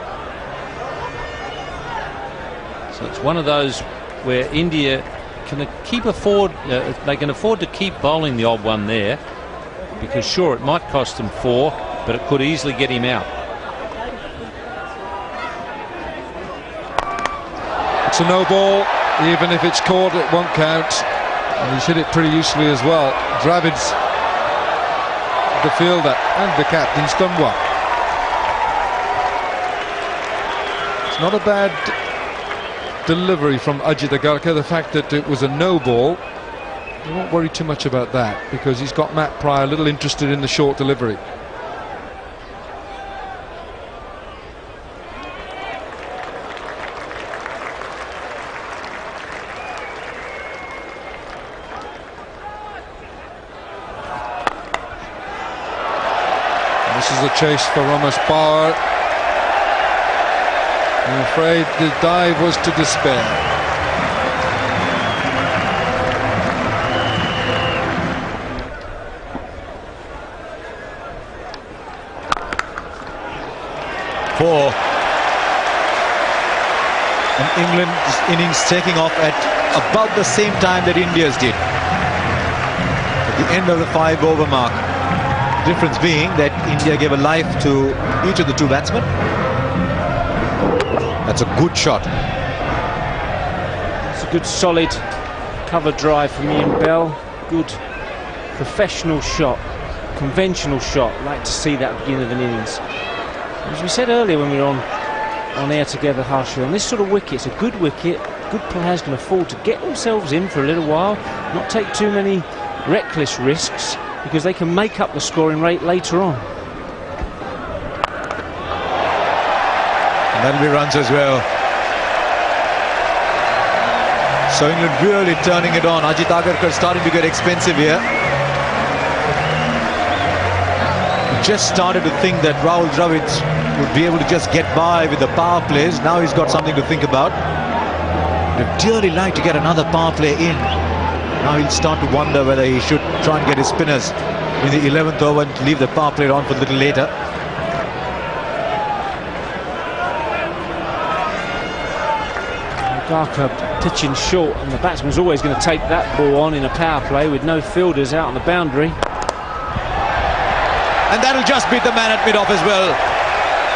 G: So it's one of those where India can they can afford to keep bowling the odd one there, because sure, it might cost them 4, but it could easily get him out.
F: It's a no ball. Even if it's caught, it won't count. And he's hit it pretty usefully as well. Dravid's the fielder and the captain's done well. It's not a bad delivery from Ajit Agarkar. The fact that it was a no ball, you won't worry too much about that, because he's got Matt Pryor a little interested in the short delivery. This is a chase for Ramesh Power. I'm afraid the dive was to despair.
I: 4. And England's innings taking off at about the same time that India's did. At the end of the 5-over mark. Difference being that India gave a life to each of the two batsmen. That's a good shot.
C: It's a good solid cover drive from Ian Bell. Good professional shot, conventional shot. Like to see that at the beginning of an innings. As we said earlier when we were on air together, Harshil, on this sort of wicket, it's a good wicket. Good players can afford to get themselves in for a little while, not take too many reckless risks, because they can make up the scoring rate later on.
I: And that'll be runs as well. So England really turning it on. Ajit Agarkar starting to get expensive here. He just started to think that Rahul Dravid would be able to just get by with the power plays. Now he's got something to think about. I'd dearly like to get another power play in. Now he'll start to wonder whether he should try and get his spinners in the 11th over and leave the power play on for a little later.
C: Agarkar pitching short, and the batsman's always going to take that ball on in a power play with no fielders out on the boundary.
I: And that'll just beat the man at mid-off as well,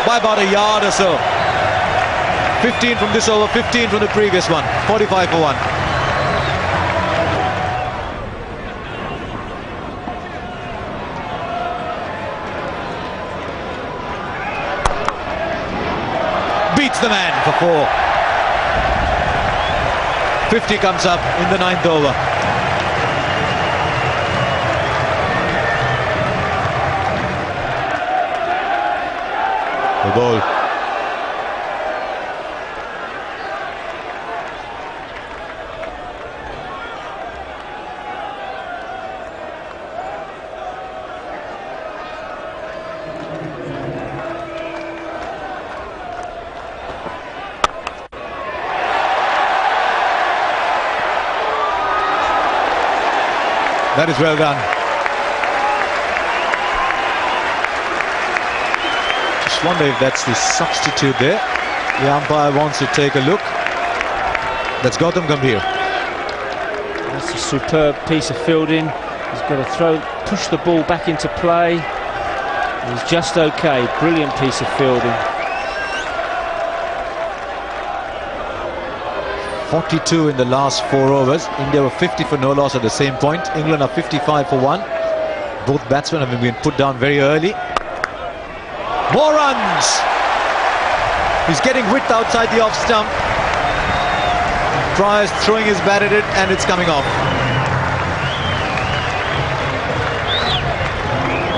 I: by about a yard or so. 15 from this over, 15 from the previous one. 45 for 1. Beats the man for 4. 50 comes up in the 9th over. The ball. That is well done. Just wonder if that's the substitute there. The umpire wants to take a look. That's Gautam Gambhir.
C: That's a superb piece of fielding. He's got to push the ball back into play. He's just okay. Brilliant piece of fielding.
I: 42 in the last 4 overs. India were 50 for no loss at the same point. England are 55 for 1. Both batsmen have been put down very early. More runs! He's getting width outside the off stump. Pryor's throwing his bat at it and it's coming off.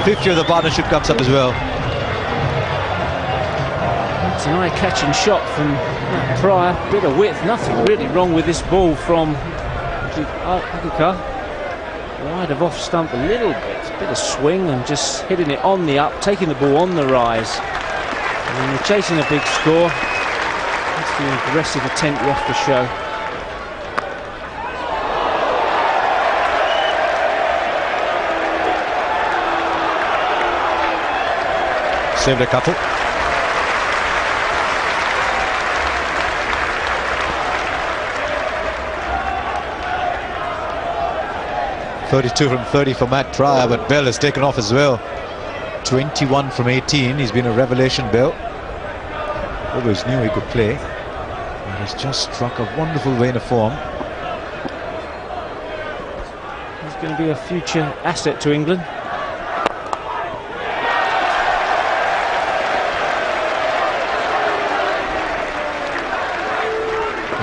I: 50 of the partnership comes up as well.
C: It's an eye-catching shot from Matt Pryor. Bit of width, nothing really wrong with this ball from Agarkar. Wide of off stump a little bit, bit of swing and just hitting it on the up, taking the ball on the rise. And when you're chasing a big score, that's the aggressive attempt you have to show.
I: Saved a couple. .32 from 30 for Matt Pryor, but Bell has taken off as well. 21 from 18. He's been a revelation, Bell. Always knew he could play. And he's just struck a wonderful vein of form.
C: He's going to be a future asset to England.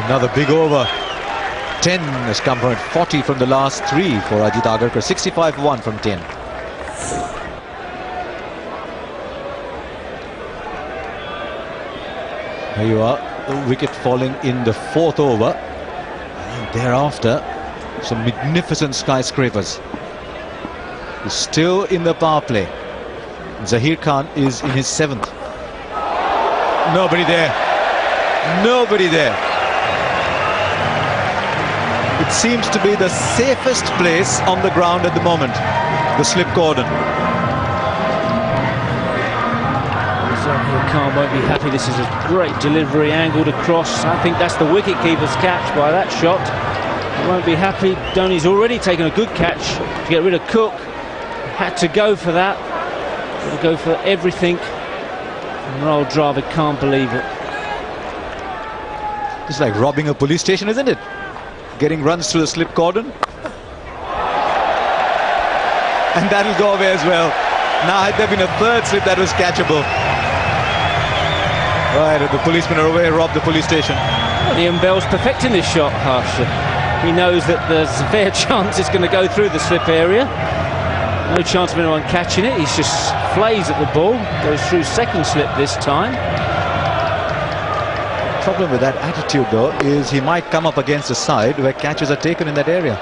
I: Another big over. 10 has come from it. 40 from the last 3 for Ajit Agarkar. 65 for 1 from 10. There you are. The wicket falling in the 4th over. And thereafter, some magnificent skyscrapers. He's still in the power play. Zahir Khan is in his 7th. Nobody there. Nobody there. It seems to be the safest place on the ground at the moment, the slip cordon.
C: Zahir Khan won't be happy. This is a great delivery, angled across. I think that's the wicket-keeper's catch by that shot. He won't be happy. Dhoni's already taken a good catch to get rid of Cook. Had to go for that. Got to go for everything. And Rahul Dravid can't believe it.
I: It's like robbing a police station, isn't it? Getting runs through the slip cordon. And that'll go away as well. Now, had there been a third slip, that was catchable. Right, the policemen are away, robbed the police station.
C: Well, Ian Bell's perfecting this shot, Harsha. He knows that there's a fair chance it's going to go through the slip area. No chance of anyone catching it. He's just flays at the ball. Goes through second slip this time.
I: The problem with that attitude, though, is he might come up against a side where catches are taken in that area.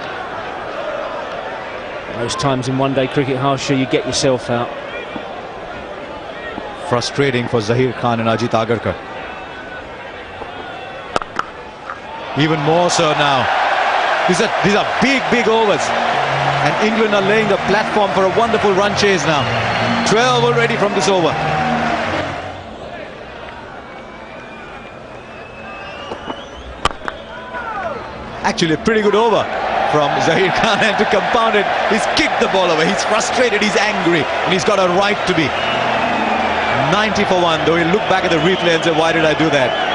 C: Most times in one-day cricket, Harsha, you get yourself out.
I: Frustrating for Zahir Khan and Ajit Agarkar. Even more so now. These are big overs. And England are laying the platform for a wonderful run chase now. 12 already from this over. Actually, a pretty good over from Zahir Khan, and to compound it, he's kicked the ball away. He's frustrated, he's angry, and he's got a right to be. 90 for 1, though he'll look back at the replay and say, why did I do that?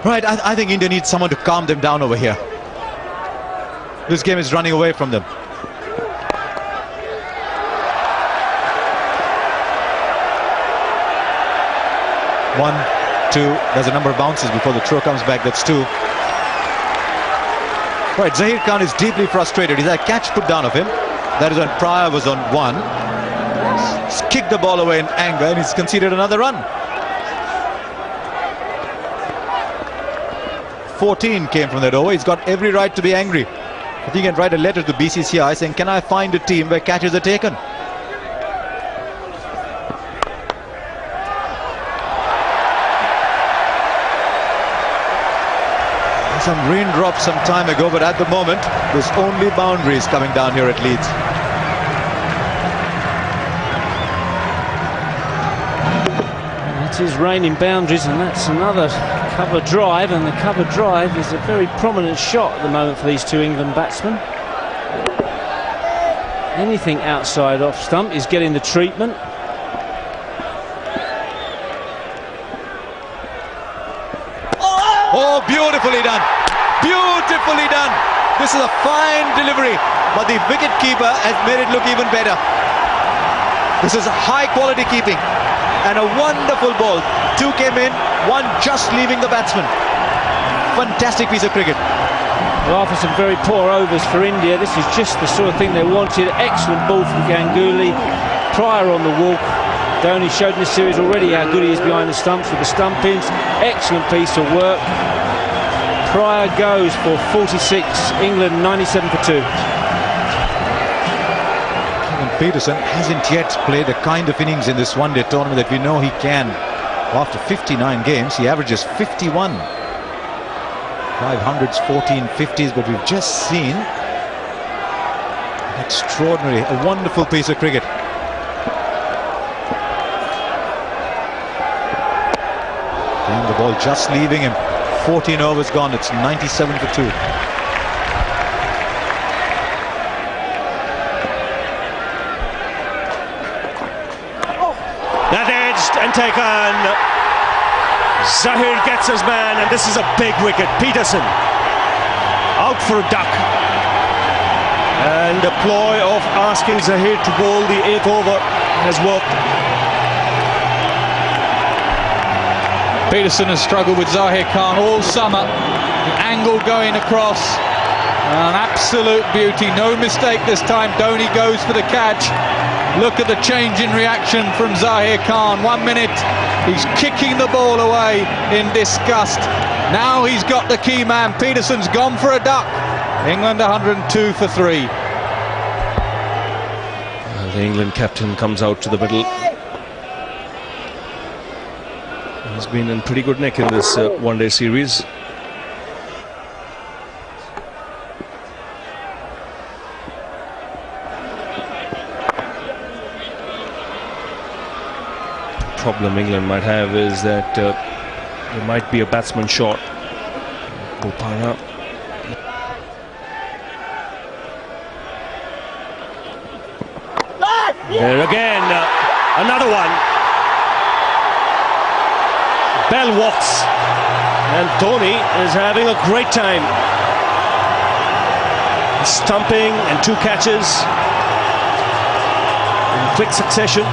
I: Right, I think India needs someone to calm them down over here. This game is running away from them. One, two, there's a number of bounces before the throw comes back. That's 2. Right, Zahir Khan is deeply frustrated. He's had a catch put down of him. That is when Pryor was on 1. He's kicked the ball away in anger and he's conceded another run. 14 came from that over. He's got every right to be angry. If he can write a letter to BCCI saying, can I find a team where catches are taken? Some raindrops some time ago, but at the moment there's only boundaries coming down here at Leeds.
C: It is raining boundaries, and that's another cover drive, and the cover drive is a very prominent shot at the moment for these two England batsmen. Anything outside off stump is getting the treatment.
I: Oh, beautifully done. Beautifully done. This is a fine delivery, but the wicket keeper has made it look even better. This is high quality keeping and a wonderful ball. 2 came in, 1 just leaving the batsman. Fantastic piece of cricket.
C: Well, after some very poor overs for India, this is just the sort of thing they wanted. Excellent ball from Ganguly. Pryor on the walk. Dhoni showed in this series already how good he is behind the stumps with the stumpings. Excellent piece of work. Pryor goes for 46. England 97 for 2.
I: Kevin Peterson hasn't yet played the kind of innings in this one-day tournament that we know he can. After 59 games, he averages 51. 500s, 14 50s, but we've just seen an extraordinary, a wonderful piece of cricket. And the ball just leaving him. 14 overs gone. It's 97 for 2.
H: That edged and taken. Zahir gets his man, and this is a big wicket. Peterson out for a duck. And the ploy of asking Zahir to bowl the 8th over has worked.
K: Peterson has struggled with Zahir Khan all summer. The angle going across. An absolute beauty. No mistake this time. Dhoni goes for the catch. Look at the change in reaction from Zahir Khan. 1 minute, he's kicking the ball away in disgust. Now he's got the key man. Peterson's gone for a duck. England 102 for 3.
H: The England captain comes out to the middle. He's been in pretty good nick in this one-day series. problem England might have is that there might be a batsman short. Bopara. There again, another one. Bell walks, and Dhoni is having a great time. Stumping and 2 catches in quick succession.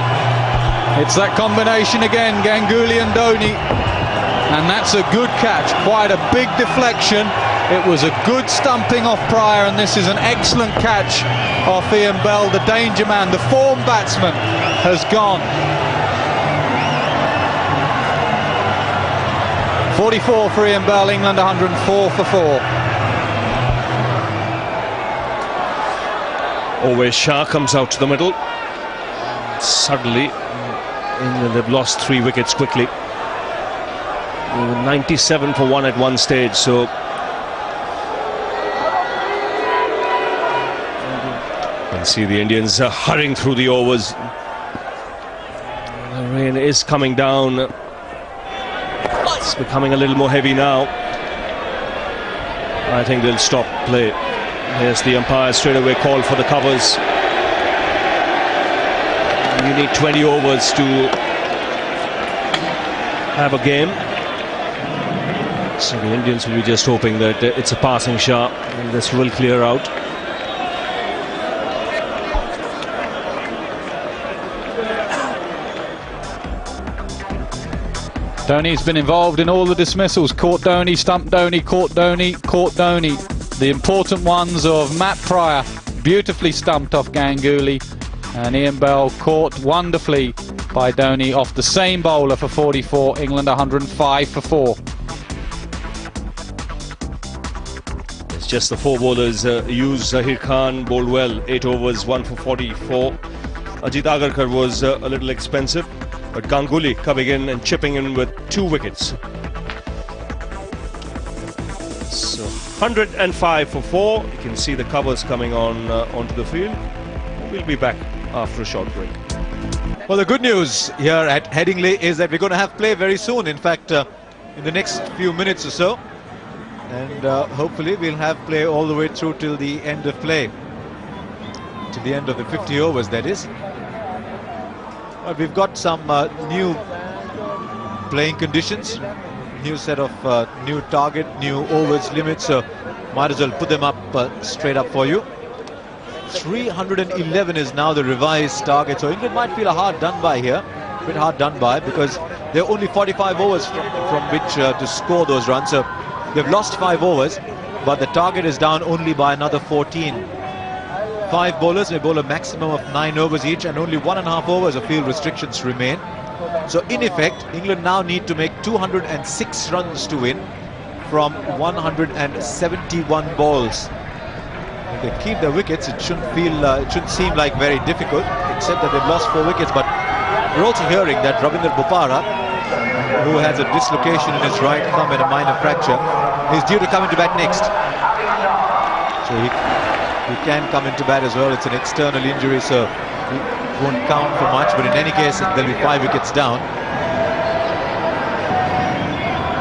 I: It's that combination again, Ganguly and Dhoni, and that's a good catch. Quite a big deflection. It was a good stumping off Pryor, and this is an excellent catch off Ian Bell, the danger man. The form batsman has gone. 44 for Ian Bell, England 104 for 4.
H: Always Shah comes out to the middle. Suddenly, England have lost 3 wickets quickly. They were 97 for 1 at one stage, so you can see the Indians hurrying through the overs. The rain is coming down. It's becoming a little more heavy now. I think they'll stop play. Here's the umpire straight away call for the covers. You need 20 overs to have a game. So the Indians will be just hoping that it's a passing shot and this will clear out.
I: Dhoni's been involved in all the dismissals. Caught Dhoni, stumped Dhoni, caught Dhoni, caught Dhoni. The important ones of Matt Pryor, beautifully stumped off Ganguly, and Ian Bell caught wonderfully by Dhoni off the same bowler for 44, England 105 for 4.
H: It's just the 4 bowlers used. Zahir Khan bowled well, 8 overs, 1 for 44. Ajit Agarkar was a little expensive, but Ganguly coming in and chipping in with 2 wickets. So 105 for 4. You can see the covers coming on onto the field. We'll be back after a short break.
A: Well, the good news here at Headingley is that we're going to have play very soon. In fact, in the next few minutes or so. And hopefully we'll have play all the way through till the end of play. Till the end of the 50 overs, that is. But we've got some new playing conditions. New set of new target, new overs limits. So might as well put them up straight up for you. 311 is now the revised target, so England might feel a hard done by here, a bit hard done by, because there are only 45 overs from which to score those runs. So they've lost 5 overs, but the target is down only by another 14. 5 bowlers may bowl a maximum of 9 overs each, and only 1.5 overs of field restrictions remain. So in effect, England now need to make 206 runs to win from 171 balls. If they keep their wickets, it shouldn't seem like very difficult, except that they've lost 4 wickets. But we're also hearing that Ravinder Bopara, who has a dislocation in his right thumb and a minor fracture, is due to come into bat next. So he can come into bat as well. It's an external injury, so it won't count for much. But in any case, there'll be 5 wickets down.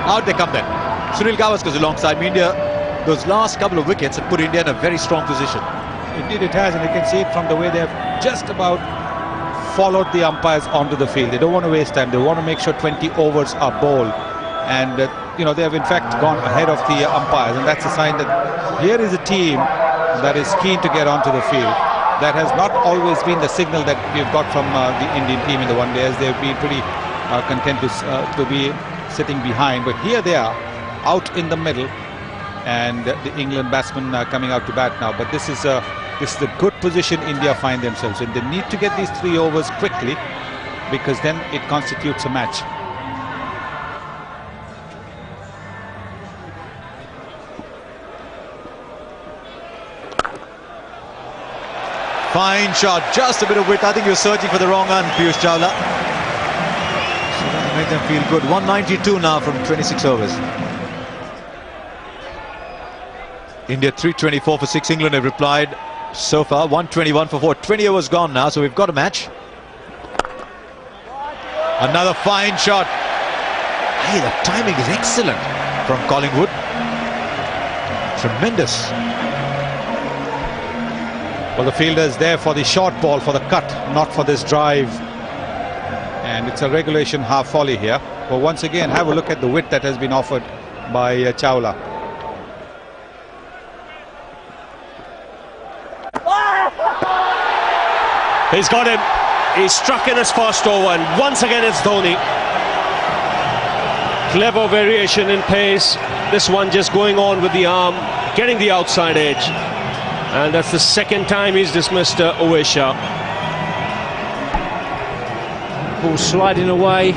A: Out they come then. Sunil Gavaskar's alongside me. India, those last couple of wickets have put India in a very strong position.
K: Indeed it has, and you can see it from the way they've just about followed the umpires onto the field. They don't want to waste time. They want to make sure 20 overs are bowled, and you know, they have in fact gone ahead of the umpires, and that's a sign that here is a team that is keen to get onto the field. That has not always been the signal that we've got from the Indian team in the one day, as they've been pretty content to be sitting behind. But here they are, out in the middle, and the England batsmen are coming out to bat now. But this is a good position India find themselves in. They need to get these 3 overs quickly, because then it constitutes a match.
A: Fine shot, just a bit of width. I think you're searching for the wrong one, Piyush Chawla. So that'll make them feel good. 192 now from 26 overs. India 324 for 6. England have replied so far. 121 for 4. 20 overs gone now, so we've got a match.
I: Another fine shot. Hey, the timing is excellent from Collingwood. Tremendous. Well, the fielder is there for the short ball, for the cut, not for this drive. And it's a regulation half volley here. But once again, have a look at the width that has been offered by Chawla.
H: He's got him. He's struck in his first over, and once again it's Dhoni. Clever variation in pace. This one just going on with the arm, getting the outside edge. And that's the second time he's dismissed Ovesha.
C: Ball sliding away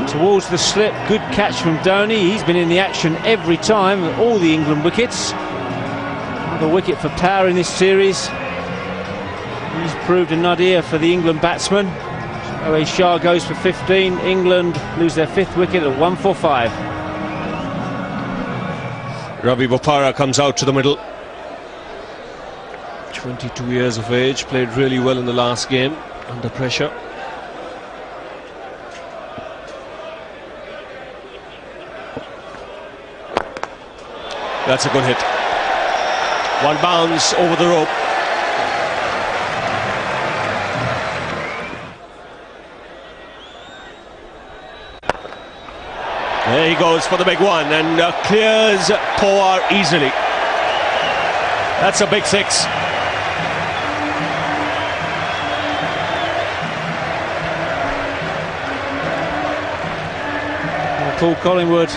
C: towards the slip. Good catch from Dhoni. He's been in the action every time at all the England wickets. Another wicket for Power in this series. He's proved a nadir for the England batsman. Owe Shah goes for 15. England lose their 5th wicket at 145.
H: Ravi Bopara comes out to the middle. 22 years of age, played really well in the last game, under pressure. That's a good hit. One bounce over the rope. There he goes for the big one and clears Pawar easily. That's a big 6.
C: Paul Collingwood,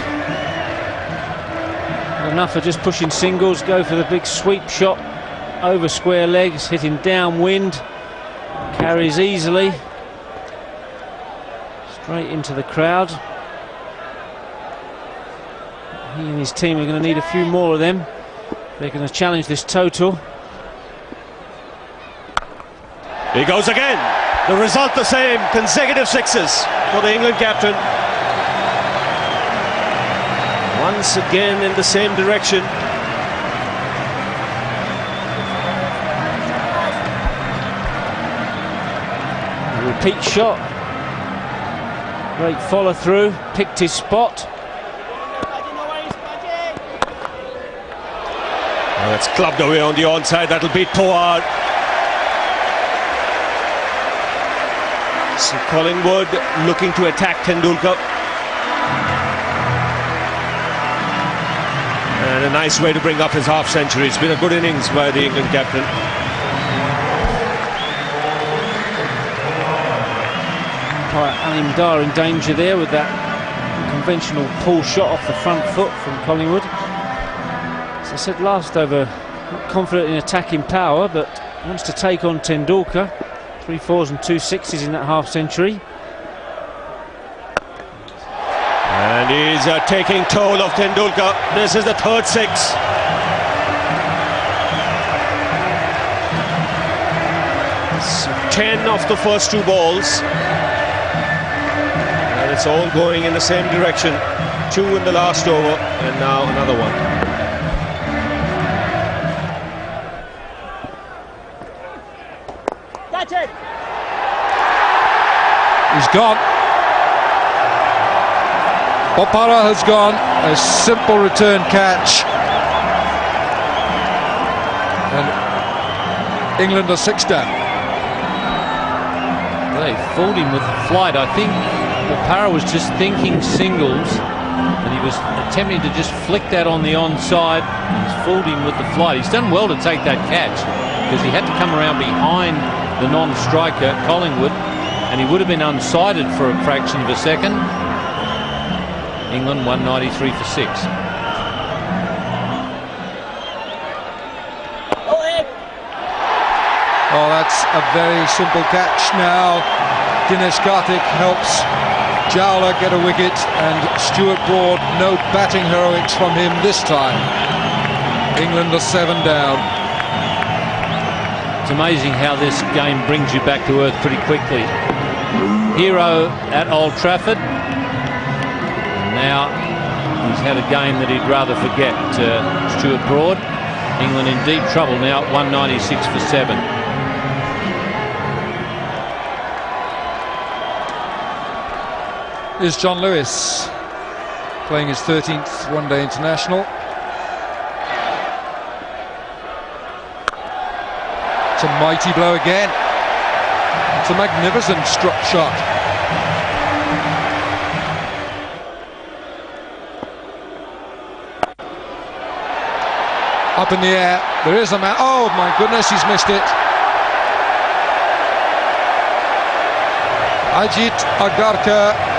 C: enough of just pushing singles, go for the big sweep shot over square legs, hitting downwind, carries easily straight into the crowd. He and his team are going to need a few more of them. They're going to challenge this total.
H: He goes again. The result the same, consecutive 6s for the England captain. Once again in the same direction.
C: A repeat shot. Great follow through, picked his spot.
H: Oh, it's clubbed away on the onside. That'll beat Pawar. So Collingwood looking to attack Tendulkar. And a nice way to bring up his half century. It's been a good innings by the England captain.
C: Alim Dar in danger there with that conventional pull shot off the front foot from Collingwood. As I said last over, not confident in attacking Power, but wants to take on Tendulkar. 3 4s and 2 6s in that half century.
H: And he's taking toll of Tendulkar. This is the 3rd 6. So 10 off the first 2 balls. And it's all going in the same direction. 2 in the last over, and now another one.
C: Catch it!
F: He's gone. Bopara has gone. A simple return catch. And England are 6 down.
G: They fooled him with flight. I think Bopara was just thinking singles, and he was attempting to just flick that on the onside. He's fooled him with the flight. He's done well to take that catch, because he had to come around behind the non-striker, Collingwood, and he would have been unsighted for a fraction of a second. England 193 for 6.
F: Oh, that's a very simple catch now. Dinesh Karthik helps Chawla get a wicket, and Stuart Broad, no batting heroics from him this time. England are 7 down.
G: It's amazing how this game brings you back to earth pretty quickly. Hero at Old Trafford. Now he's had a game that he'd rather forget. Stuart Broad. England in deep trouble now at 196 for 7.
F: is John Lewis, playing his 13th one-day international. It's a mighty blow again. It's a magnificent struck shot. Up in the air, there is a man. Oh my goodness, he's missed it. Ajit Agarkar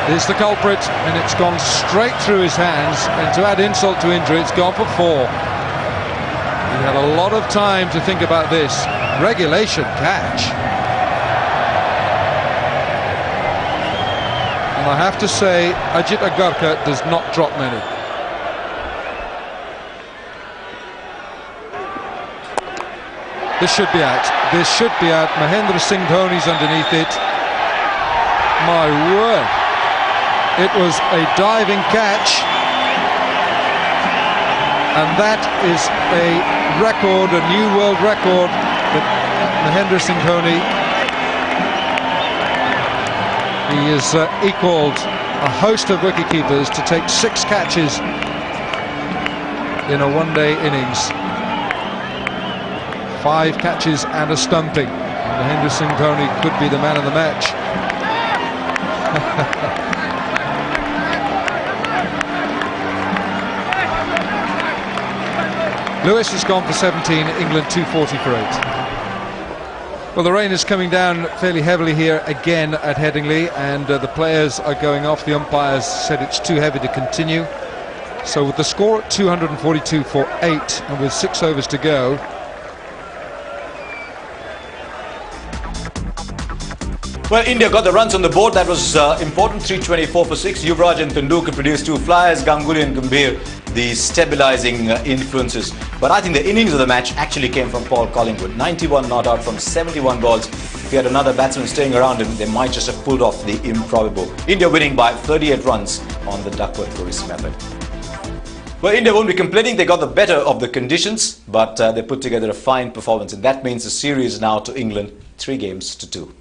F: is the culprit, and it's gone straight through his hands, and to add insult to injury, it's gone for 4. He had a lot of time to think about this. Regulation catch. And I have to say, Ajit Agarkar does not drop many. This should be out. This should be out. Mahendra Singh Dhoni's underneath it. My word. It was a diving catch. And that is a record, a new world record that Mahendra Singh Dhoni, he has equalled a host of wicketkeepers to take 6 catches in a one-day innings. 5 catches and a stumping. Mahendra Singh Dhoni could be the man of the match. Lewis has gone for 17, England 240 for 8. Well, the rain is coming down fairly heavily here again at Headingley, and the players are going off. The umpires said it's too heavy to continue. So with the score at 242 for 8 and with 6 overs to go,
A: well, India got the runs on the board. That was important. 324 for 6. Yuvraj and Tendulkar produced 2 flyers. Ganguly and Gambhir, the stabilizing influences. But I think the innings of the match actually came from Paul Collingwood. 91 not out from 71 balls. If he had another batsman staying around him, they might just have pulled off the improbable. India winning by 38 runs on the Duckworth-Lewis method. Well, India won't be complaining. They got the better of the conditions, but they put together a fine performance. And that means the series now to England 3 games to 2.